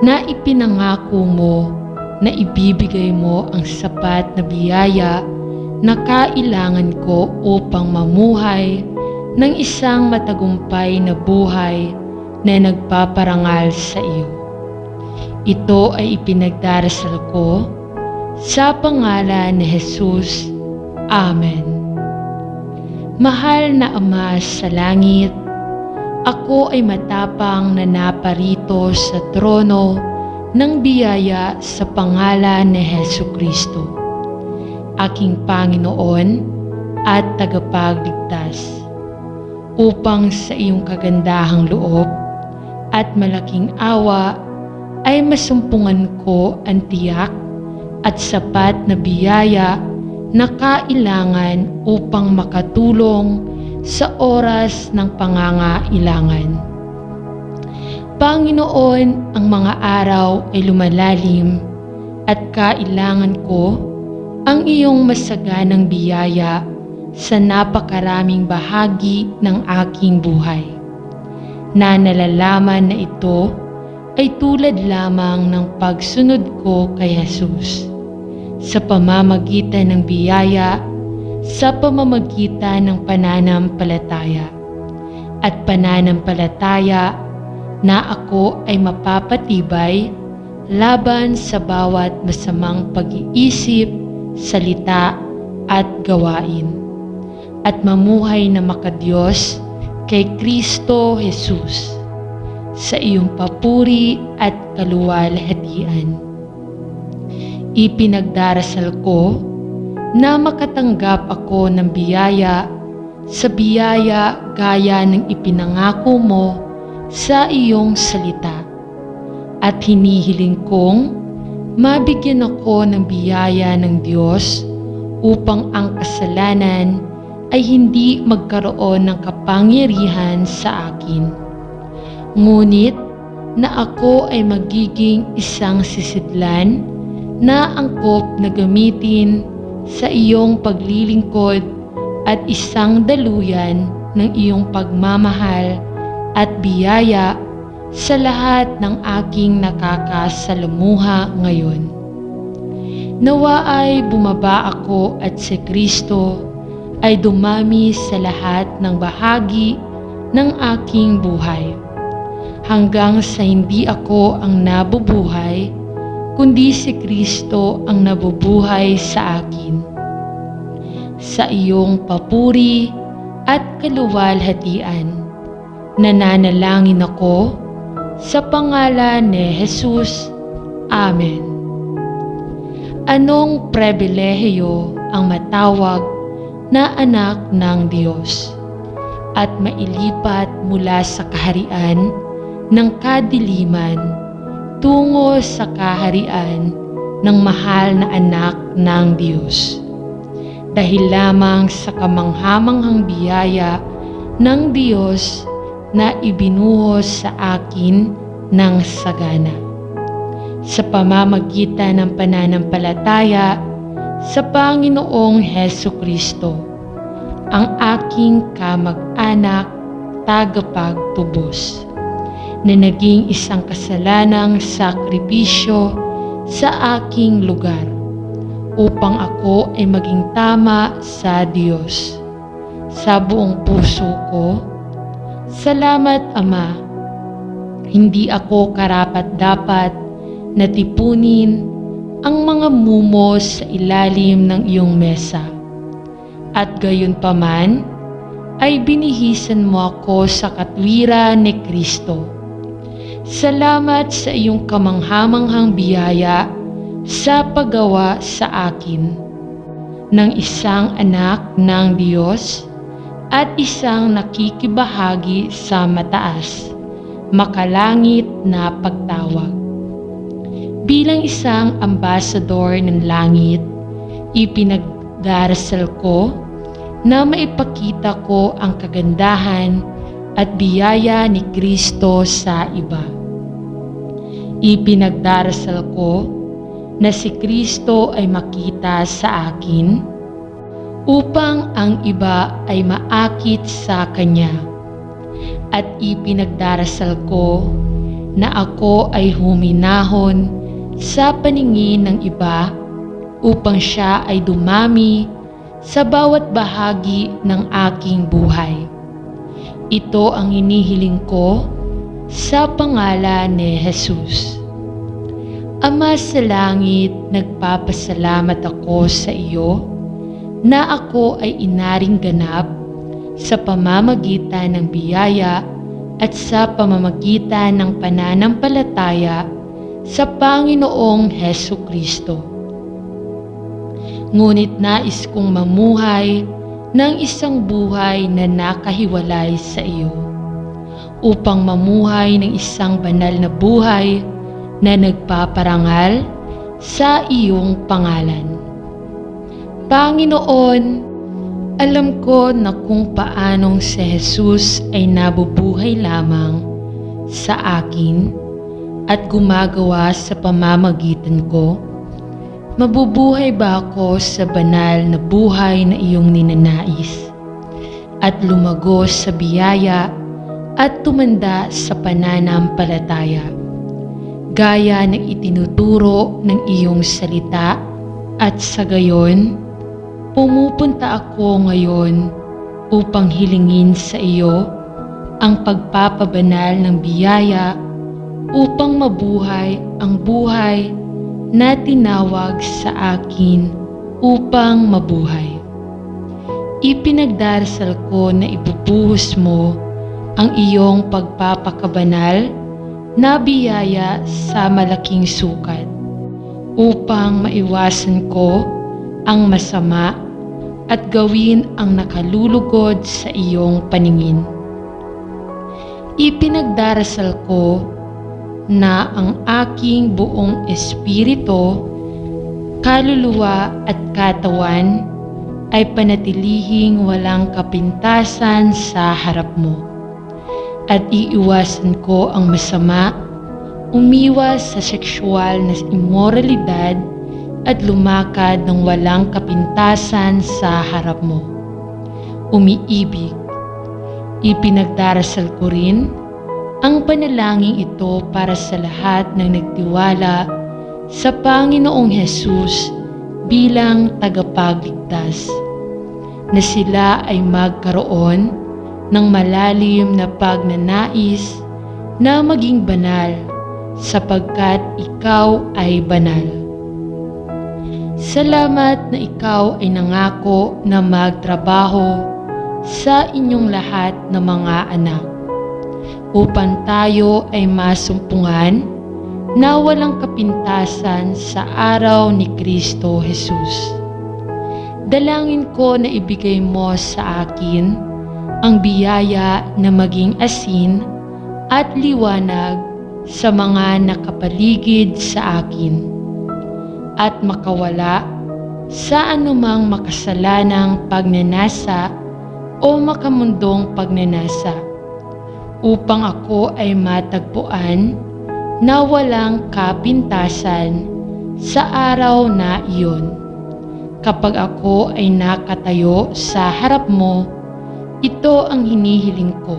na ipinangako mo na ibibigay mo ang sapat na biyaya na kailangan ko upang mamuhay ng isang matagumpay na buhay na nagpaparangal sa iyo. Ito ay ipinagdarasal ko sa pangalan ni Jesus. Amen. Mahal na Ama sa langit, ako ay matapang na naparito sa trono ng biyaya sa pangalan ni Jesucristo, aking Panginoon at tagapagligtas, upang sa iyong kagandahang loob at malaking awa ay masumpungan ko ang tiyak at sapat na biyaya na kailangan upang makatulong sa oras ng pangangailangan. Panginoon, ang mga araw ay lumalalim at kailangan ko ang iyong masaganang biyaya sa napakaraming bahagi ng aking buhay, na nalalaman na ito ay tulad lamang ng pagsunod ko kay Jesus sa pamamagitan ng biyaya, sa pamamagitan ng pananampalataya, at pananampalataya na ako ay mapapatibay laban sa bawat masamang pag-iisip, salita at gawain, at mamuhay na makadiyos kay Kristo Jesus sa iyong papuri at kaluwalhatian. Ipinagdarasal ko na makatanggap ako ng biyaya sa biyaya gaya ng ipinangako mo sa iyong salita, at hinihiling kong mabigyan ako ng biyaya ng Diyos upang ang kasalanan ay hindi magkaroon ng kapangyarihan sa akin, ngunit na ako ay magiging isang sisidlan na angkop na gamitin sa iyong paglilingkod at isang daluyan ng iyong pagmamahal at biyaya sa lahat ng aking nakakasalamuha ngayon. Nawa ay bumaba ako at si Kristo ay dumami sa lahat ng bahagi ng aking buhay, hanggang sa hindi ako ang nabubuhay, kundi si Kristo ang nabubuhay sa akin. Sa iyong papuri at kaluwalhatian, nananalangin ako sa pangalan ni Jesus. Amen. Anong pribilehiyo ang matawag na anak ng Diyos at mailipat mula sa kaharian ng kadiliman tungo sa kaharian ng mahal na anak ng Diyos. Dahil lamang sa kamanghamanghang biyaya ng Diyos na ibinuhos sa akin ng sagana. Sa pamamagitan ng pananampalataya sa Panginoong Hesukristo, ang aking kamag-anak tagapagtubos, na naging isang kasalanang sakripisyo sa aking lugar, upang ako ay maging tama sa Diyos. Sa buong puso ko, salamat Ama, hindi ako karapat-dapat na tipunin ang mga mumo sa ilalim ng iyong mesa. At gayon paman, ay binihisan mo ako sa katwiran ni Kristo. Salamat sa iyong kamanghamanghang biyaya sa paggawa sa akin ng isang anak ng Diyos at isang nakikibahagi sa mataas, makalangit na pagtawag. Bilang isang ambasador ng langit, ipinagdarasal ko na maipakita ko ang kagandahan at biyaya ni Kristo sa iba. Ipinagdarasal ko na si Kristo ay makita sa akin upang ang iba ay maakit sa Kanya. At ipinagdarasal ko na ako ay huminahon sa paningin ng iba upang siya ay dumami sa bawat bahagi ng aking buhay. Ito ang hinihiling ko sa pangalan ni Jesus. Ama sa langit, nagpapasalamat ako sa iyo na ako ay inaring ganap sa pamamagitan ng biyaya at sa pamamagitan ng pananampalataya sa Panginoong Hesukristo. Ngunit nais kong mamuhay ng isang buhay na nakahiwalay sa iyo, upang mamuhay ng isang banal na buhay na nagpaparangal sa iyong pangalan. Panginoon, alam ko na kung paanong si Jesus ay nabubuhay lamang sa akin at gumagawa sa pamamagitan ko, mabubuhay ba ako sa banal na buhay na iyong ninanais at lumagos sa biyaya at tumanda sa pananampalataya, gaya ng itinuturo ng iyong salita, at sa gayon, pumupunta ako ngayon upang hilingin sa iyo ang pagpapabanal ng biyaya upang mabuhay ang buhay na tinawag sa akin upang mabuhay. Ipinagdarasal ko na ibubuhos mo ang iyong pagpapakabanal na biyaya sa malaking sukat upang maiwasan ko ang masama at gawin ang nakalulugod sa iyong paningin. Ipinagdarasal ko na ang aking buong espiritu, kaluluwa at katawan ay panatilihing walang kapintasan sa harap mo, at iiwasan ko ang masama, umiwas sa sexual na immoralidad at lumakad ng walang kapintasan sa harap mo. Umiibig. Ipinagdarasal ko rin ang panalangin ito para sa lahat ng nagtiwala sa Panginoong Hesus bilang tagapagligtas, na sila ay magkaroon ng malalim na pagnanais na maging banal sapagkat ikaw ay banal. Salamat na ikaw ay nangako na magtrabaho sa inyong lahat ng mga anak, upang tayo ay masumpungan na walang kapintasan sa araw ni Kristo Jesus. Dalangin ko na ibigay mo sa akin ang biyaya na maging asin at liwanag sa mga nakapaligid sa akin, at makawala sa anumang makasalanang pagnanasa o makamundong pagnanasa, upang ako ay matagpuan na walang kapintasan sa araw na iyon. Kapag ako ay nakatayo sa harap mo, ito ang hinihiling ko.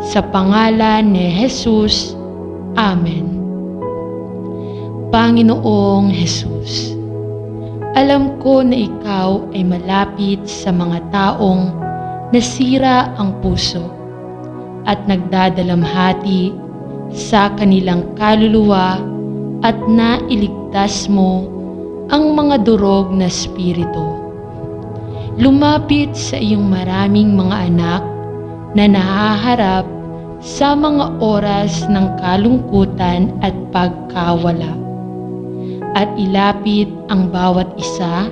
Sa pangalan ni Jesus, Amen. Panginoong Jesus, alam ko na ikaw ay malapit sa mga taong nasira ang puso at nagdadalamhati sa kanilang kaluluwa, at nailigtas mo ang mga durog na spirito. Lumapit sa iyong maraming mga anak na nahaharap sa mga oras ng kalungkutan at pagkawala, at ilapit ang bawat isa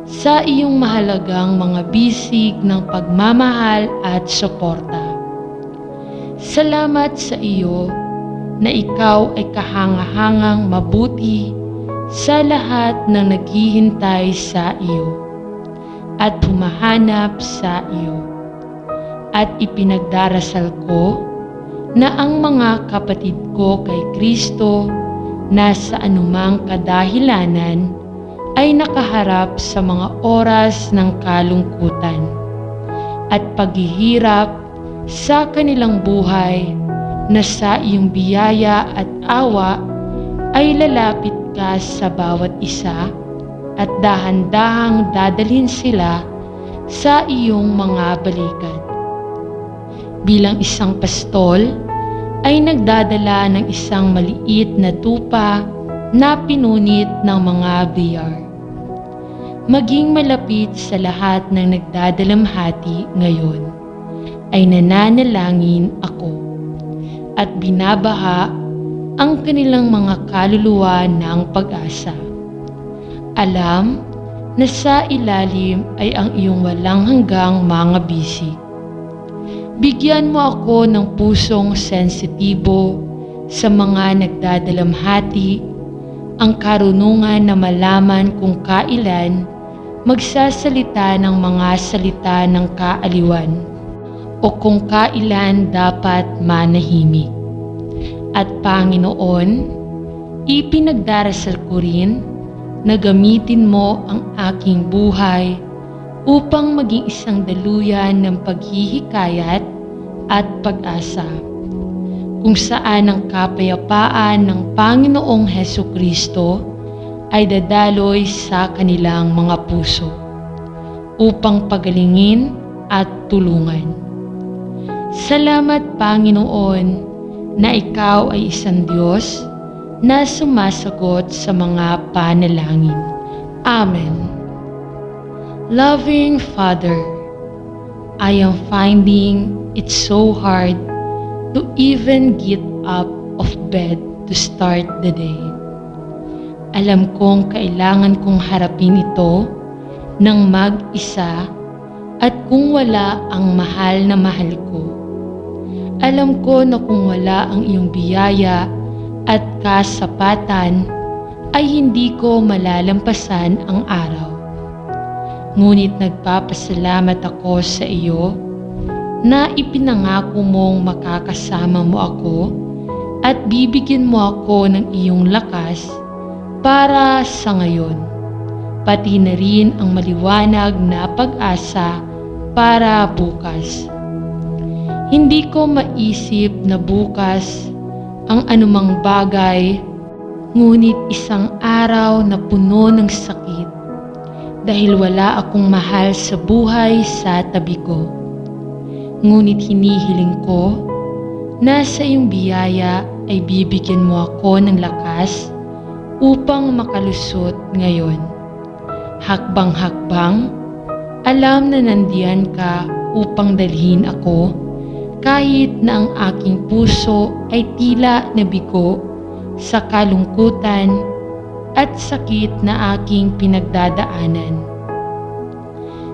sa iyong mahalagang mga bisig ng pagmamahal at suporta. Salamat sa iyo na ikaw ay kahangahangang mabuti sa lahat ng naghihintay sa iyo at humahanap sa iyo. At ipinagdarasal ko na ang mga kapatid ko kay Kristo na sa anumang kadahilanan ay nakaharap sa mga oras ng kalungkutan at paghihirap sa kanilang buhay, na sa iyong biyaya at awa ay lalapit ka sa bawat isa at dahan-dahang dadalhin sila sa iyong mga balikat. Bilang isang pastol ay nagdadala ng isang maliit na tupa na pinunit ng mga biyar. Maging malapit sa lahat ng nagdadalamhati ngayon, ay nananalangin ako at binabaha ang kanilang mga kaluluwa ng pag-asa. Alam na sa ilalim ay ang iyong walang hanggang mga bisig. Bigyan mo ako ng pusong sensitibo sa mga nagdadalamhati, ang karunungan na malaman kung kailan magsasalita ng mga salita ng kaaliwan o kung kailan dapat manahimik. At Panginoon, ipinagdarasal ko rin na gamitin mo ang aking buhay upang maging isang daluyan ng paghihikayat at pag-asa, kung saan ang kapayapaan ng Panginoong Hesukristo ay dadaloy sa kanilang mga puso upang pagalingin at tulungan. Salamat, Panginoon, na ikaw ay isang Diyos na sumasagot sa mga panalangin. Amen. Loving Father, I am finding it so hard to even get up of bed to start the day. Alam kong kailangan kong harapin ito ng mag-isa at kung wala ang mahal na mahal ko. Alam ko na kung wala ang iyong biyaya at kasapatan ay hindi ko malalampasan ang araw. Ngunit nagpapasalamat ako sa iyo na ipinangako mong makakasama mo ako at bibigyan mo ako ng iyong lakas para sa ngayon, pati na rin ang maliwanag na pag-asa para bukas. Hindi ko maisip na bukas ang anumang bagay, ngunit isang araw na puno ng sakit dahil wala akong mahal sa buhay sa tabi ko. Ngunit hinihiling ko na sa iyong biyaya ay bibigyan mo ako ng lakas upang makalusot ngayon. Hakbang-hakbang, alam na nandiyan ka upang dalhin ako kahit na ang aking puso ay tila nabigo sa kalungkutan at sakit na aking pinagdadaanan.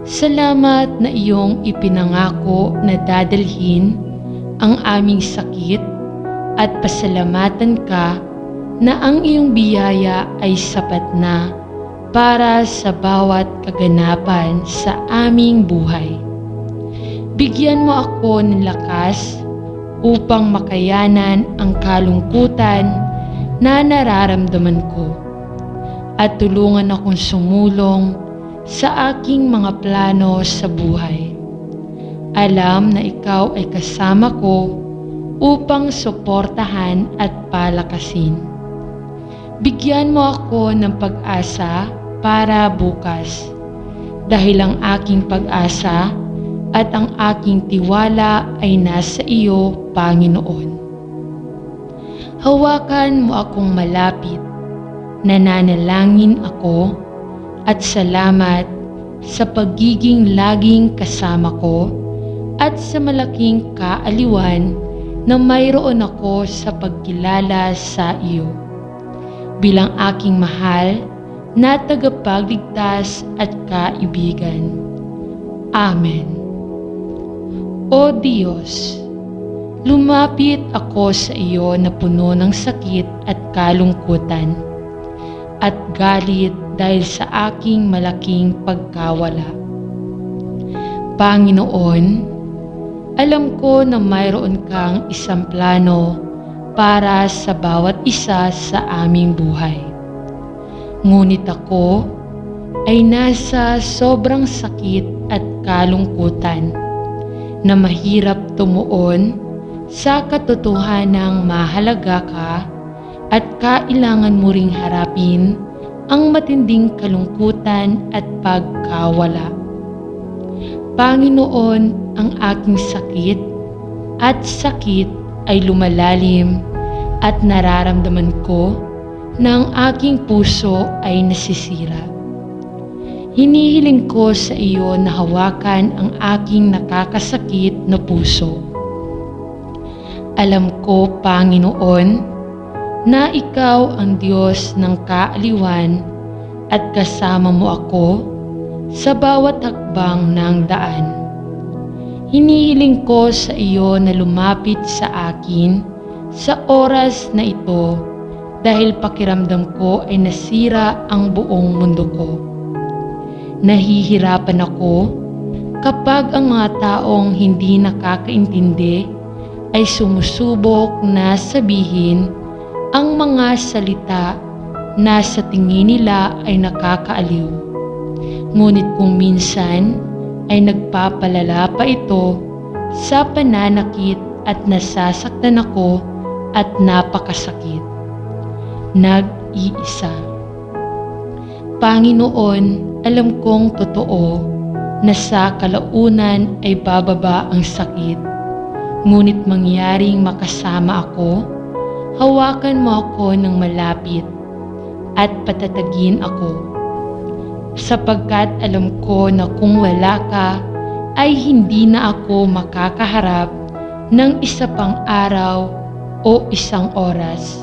Salamat na iyong ipinangako na dadalhin ang aming sakit at pasalamatan ka na ang iyong biyaya ay sapat na para sa bawat kaganapan sa aming buhay. Bigyan mo ako ng lakas upang makayanan ang kalungkutan na nararamdaman ko at tulungan akong sumulong sa aking mga plano sa buhay. Alam na ikaw ay kasama ko upang suportahan at palakasin. Bigyan mo ako ng pag-asa para bukas, dahil ang aking pag-asa at ang aking tiwala ay nasa iyo, Panginoon. Hawakan mo akong malapit, nananalangin ako, at salamat sa pagiging laging kasama ko at sa malaking kaaliwan na mayroon ako sa pagkilala sa iyo. Bilang aking mahal na tagapagligtas at kaibigan. Amen. O Diyos, lumapit ako sa iyo na puno ng sakit at kalungkutan at galit dahil sa aking malaking pagkawala. Panginoon, alam ko na mayroon kang isang plano para sa bawat isa sa aming buhay. Ngunit ako ay nasa sobrang sakit at kalungkutan na mahirap tumuon sa katotohanang mahalaga ka at kailangan mo ring harapin ang matinding kalungkutan at pagkawala. Panginoon, ang aking sakit ay lumalalim at nararamdaman ko na ang aking puso ay nasisira. Hinihiling ko sa iyo na hawakan ang aking nakakasakit na puso. Alam ko, Panginoon, na ikaw ang Diyos ng kaaliwan at kasama mo ako sa bawat hakbang ng daan. Hinihiling ko sa iyo na lumapit sa akin sa oras na ito dahil pakiramdam ko ay nasira ang buong mundo ko. Nahihirapan ako kapag ang mga taong hindi nakakaintindi ay sumusubok na sabihin ang mga salita na sa tingin nila ay nakakaaliw. Ngunit kung minsan ay nagpapalala pa ito sa pananakit at nasasaktan ako at napakasakit. Nag-iisa. Panginoon, alam kong totoo na sa kalaunan ay bababa ang sakit. Ngunit mangyaring makasama ako, hawakan mo ako ng malapit at patatagin ako. Sapagkat alam ko na kung wala ka, ay hindi na ako makakaharap ng isa pang araw o isang oras.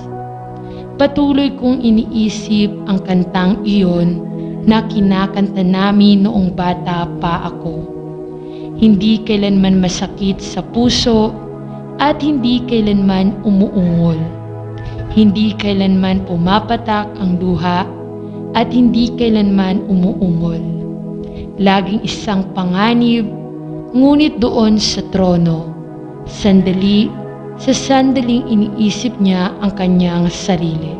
Patuloy kong iniisip ang kantang iyon na kinakanta namin noong bata pa ako. Hindi kailanman masakit sa puso at hindi kailanman umuungol. Hindi kailanman pumapatak ang luha at hindi kailanman umuungol. Laging isang panganib, ngunit doon sa trono, sa sandaling iniisip niya ang kanyang sarili.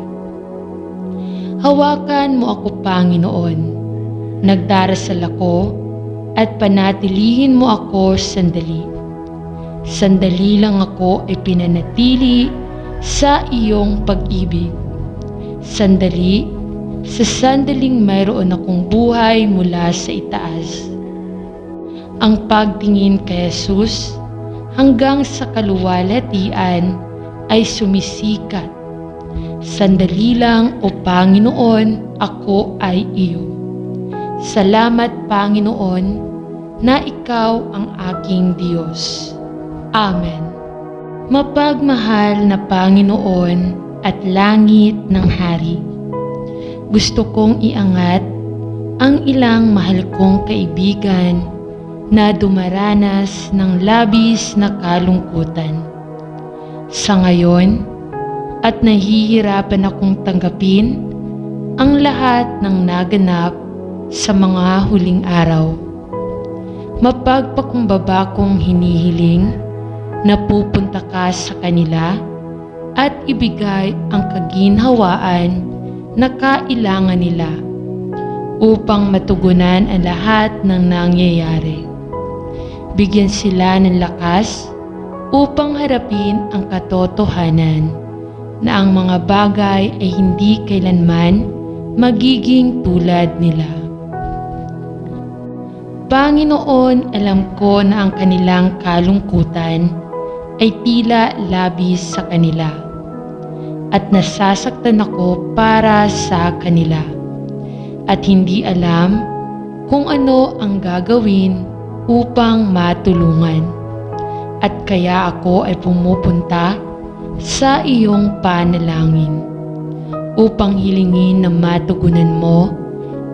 Hawakan mo ako, Panginoon. Nagdarasal ako at panatilihin mo ako sandali. Sandali lang ako ay pinanatili sa iyong pag-ibig. Sandali, sa sandaling mayroon akong buhay mula sa itaas. Ang pagtingin kay Jesus hanggang sa kaluwalhatian ay sumisikat. Sandali lang, O Panginoon, ako ay iyo. Salamat, Panginoon, na ikaw ang aking Diyos. Amen. Mapagmahal na Panginoon at langit ng hari, gusto kong iangat ang ilang mahal kong kaibigan na dumaranas ng labis na kalungkutan. Sa ngayon, at nahihirapan akong tanggapin ang lahat ng naganap sa mga huling araw. Mapagpakumbaba kong hinihiling na pupunta ka sa kanila at ibigay ang kaginhawaan na kailangan nila upang matugunan ang lahat ng nangyayari. Bigyan sila ng lakas upang harapin ang katotohanan na ang mga bagay ay hindi kailanman magiging tulad nila. Panginoon, alam ko na ang kanilang kalungkutan ay tila labis sa kanila at nasasaktan ako para sa kanila at hindi alam kung ano ang gagawin upang matulungan. At kaya ako ay pumupunta sa iyong panalangin upang hilingin na matugunan mo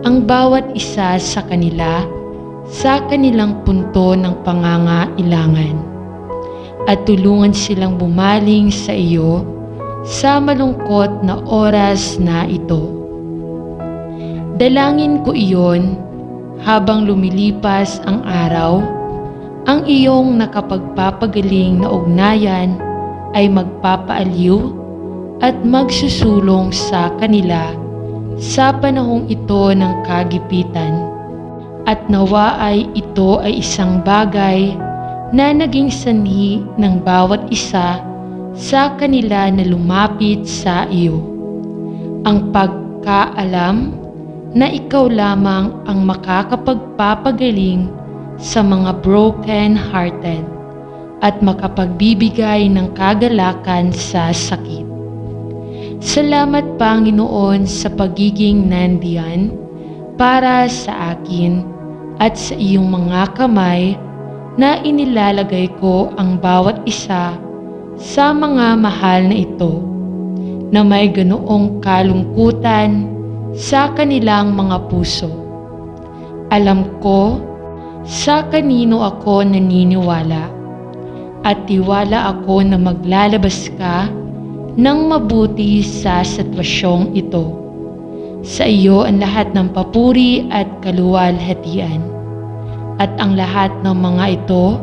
ang bawat isa sa kanila sa kanilang punto ng pangangailangan at tulungan silang bumaling sa iyo sa malungkot na oras na ito. Dalangin ko iyon habang lumilipas ang araw, ang iyong nakapagpapagaling na ugnayan ay magpapaaliw at magsusulong sa kanila sa panahong ito ng kagipitan. At nawa ay ito ay isang bagay na naging sanhi ng bawat isa sa kanila na lumapit sa iyo. Ang pagkaalam na ikaw lamang ang makakapagpapagaling sa mga broken-hearted at makapagbibigay ng kagalakan sa sakit. Salamat, Panginoon, sa pagiging nandiyan para sa akin at sa iyong mga kamay na inilalagay ko ang bawat isa sa mga mahal na ito na may ganoong kalungkutan sa kanilang mga puso. Alam ko sa kanino ako naniniwala at tiwala ako na maglalabas ka ng mabuti sa sitwasyong ito. Sa iyo ang lahat ng papuri at kaluwalhatian at ang lahat ng mga ito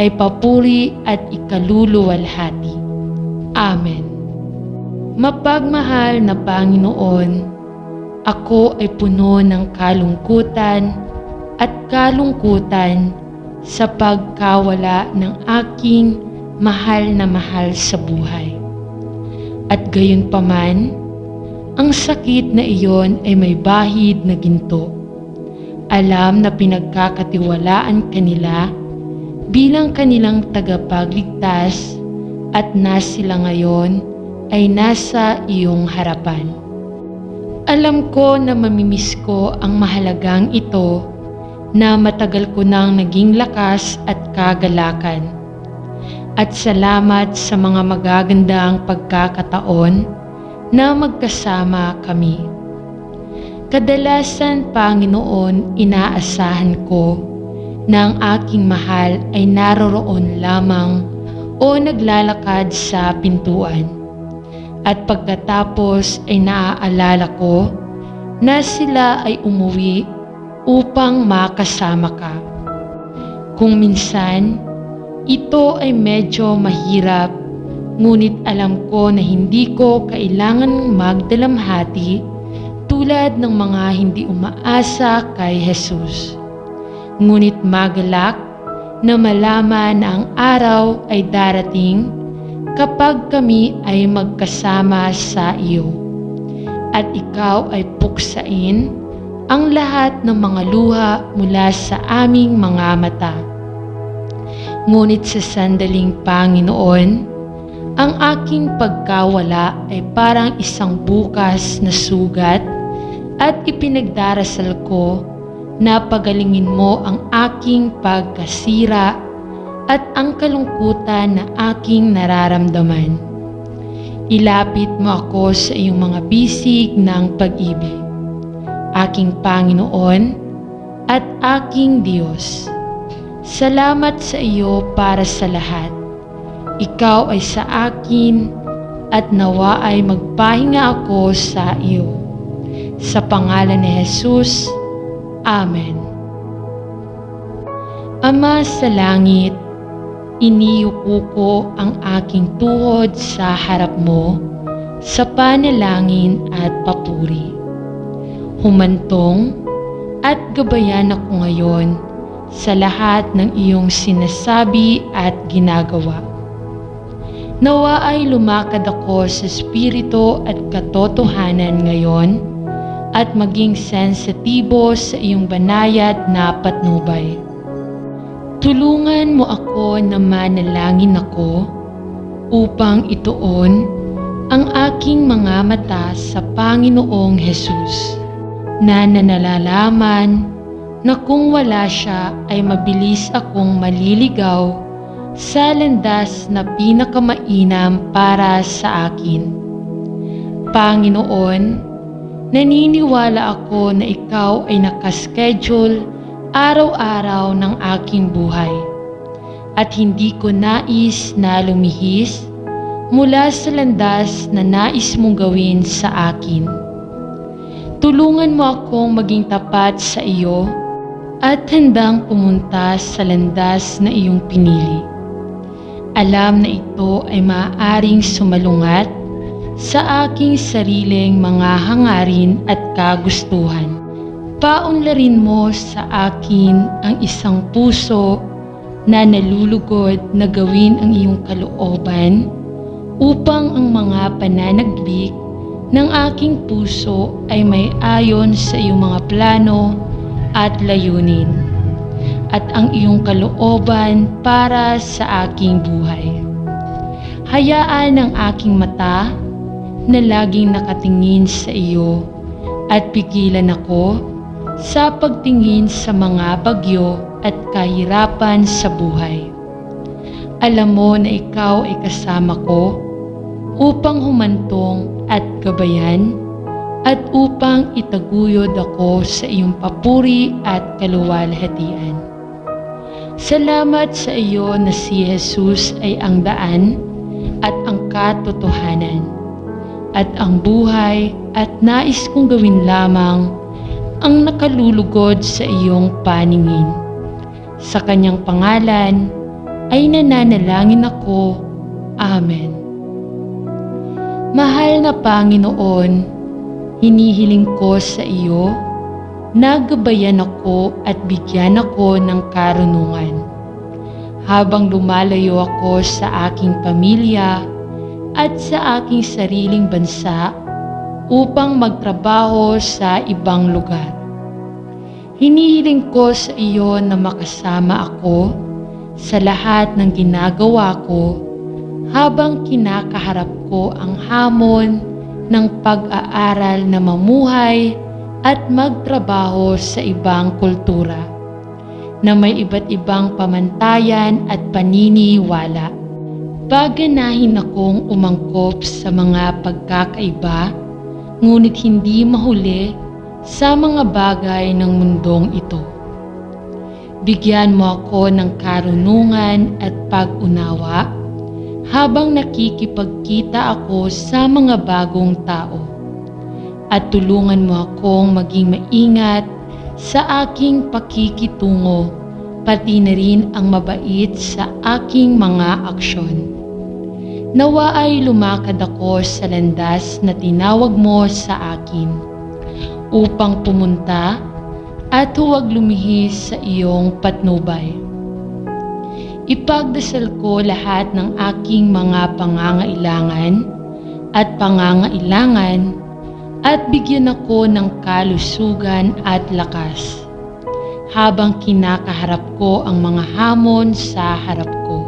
ay papuri at ikaluluwalhati. Amen. Mapagmahal na Panginoon, ako ay puno ng kalungkutan at kalungkutan sa pagkawala ng aking mahal na mahal sa buhay. At gayunpaman, ang sakit na iyon ay may bahid na ginto. Alam na pinagkakatiwalaan kanila bilang kanilang tagapagligtas at na sila ngayon ay nasa iyong harapan. Alam ko na mamimiss ko ang mahalagang ito na matagal ko nang naging lakas at kagalakan. At salamat sa mga magagandang pagkakataon na magkasama kami. Kadalasan, Panginoon, inaasahan ko na ang aking mahal ay naroroon lamang o naglalakad sa pintuan. At pagkatapos ay naaalala ko na sila ay umuwi upang makasama ka. Kung minsan, ito ay medyo mahirap, ngunit alam ko na hindi ko kailangan magdalamhati tulad ng mga hindi umaasa kay Jesus. Ngunit magalak na malaman na ang araw ay darating kapag kami ay magkasama sa iyo at ikaw ay puksain ang lahat ng mga luha mula sa aming mga mata. Ngunit sa sandaling, Panginoon, Ang aking pagkawala ay parang isang bukas na sugat at ipinagdarasal ko na pagalingin mo ang aking pagkasira at ang kalungkutan na aking nararamdaman. Ilapit mo ako sa iyong mga bisig ng pag-ibig, aking Panginoon at aking Diyos. Salamat sa iyo para sa lahat. Ikaw ay sa akin at nawa ay magpahinga ako sa iyo. Sa pangalan ni Jesus, Amen. Ama sa langit, iniupo ko ang aking tuhod sa harap mo sa panalangin at papuri. Humantong at gabayan ako ngayon sa lahat ng iyong sinasabi at ginagawa. Nawa ay lumakad ako sa espiritu at katotohanan ngayon at maging sensitibo sa iyong banayad na patnubay. Tulungan mo ako na manalangin ako upang ituon ang aking mga mata sa Panginoong Hesus, na nanalalaman na kung wala siya ay mabilis akong maliligaw sa landas na pinakamainam para sa akin. Panginoon, naniniwala ako na ikaw ay nakaschedule araw-araw ng aking buhay at hindi ko nais na lumihis mula sa landas na nais mong gawin sa akin. Tulungan mo akong maging tapat sa iyo at handang pumunta sa landas na iyong pinili. Alam na ito ay maaaring sumalungat sa aking sariling mga hangarin at kagustuhan. Paunlarin mo sa akin ang isang puso na nalulugod na gawin ang iyong kalooban upang ang mga pananagbik ng aking puso ay may ayon sa iyong mga plano at layunin at ang iyong kalooban para sa aking buhay. Hayaan ang aking mata na laging nakatingin sa iyo at pigilan ako sa pagtingin sa mga bagyo at kahirapan sa buhay. Alam mo na ikaw ay kasama ko upang humantong at gabayan at upang itaguyod ako sa iyong papuri at kaluwalhatian. Salamat sa iyo na si Jesus ay ang daan at ang katotohanan at ang buhay at nais kong gawin lamang ang nakalulugod sa iyong paningin. Sa kanyang pangalan ay nananalangin ako. Amen. Mahal na Panginoon, hinihiling ko sa iyo na gabayan ako at bigyan ako ng karunungan. Habang lumalayo ako sa aking pamilya at sa aking sariling bansa upang magtrabaho sa ibang lugar. Hinihiling ko sa iyo na makasama ako sa lahat ng ginagawa ko habang kinakaharap ko ang hamon ng pag-aaral na mamuhay at magtrabaho sa ibang kultura na may iba't ibang pamantayan at paniniwala. Paganahin akong umangkop sa mga pagkakaiba, ngunit hindi mahuli sa mga bagay ng mundong ito. Bigyan mo ako ng karunungan at pag-unawa habang nakikipagkita ako sa mga bagong tao. At tulungan mo akong maging maingat sa aking pakikitungo, pati na rin ang mabait sa aking mga aksyon. Nawa ay lumakad ako sa landas na tinawag mo sa akin upang pumunta at huwag lumihis sa iyong patnubay. Ipagdasal ko lahat ng aking mga pangangailangan at bigyan ako ng kalusugan at lakas habang kinakaharap ko ang mga hamon sa harap ko.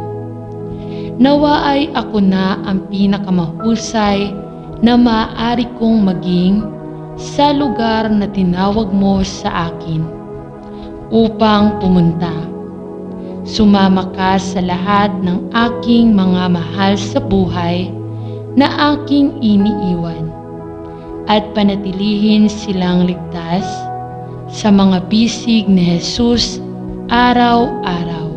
Nawa ay ako na ang pinakamahusay na maaari kong maging sa lugar na tinawag mo sa akin upang pumunta. Sumama ka sa lahat ng aking mga mahal sa buhay na aking iniiwan at panatilihin silang ligtas sa mga bisig ni Jesus araw-araw.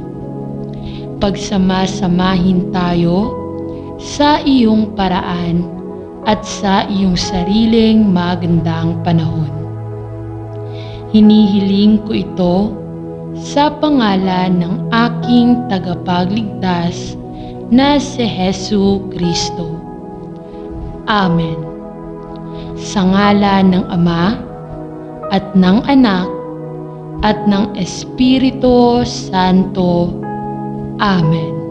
Pagsama-samahin tayo sa iyong paraan at sa iyong sariling magandang panahon. Hinihiling ko ito sa pangalan ng aking tagapagligtas na si Hesu Kristo. Amen. Sa ngalan ng Ama at ng Anak at ng Espiritu Santo. Amen.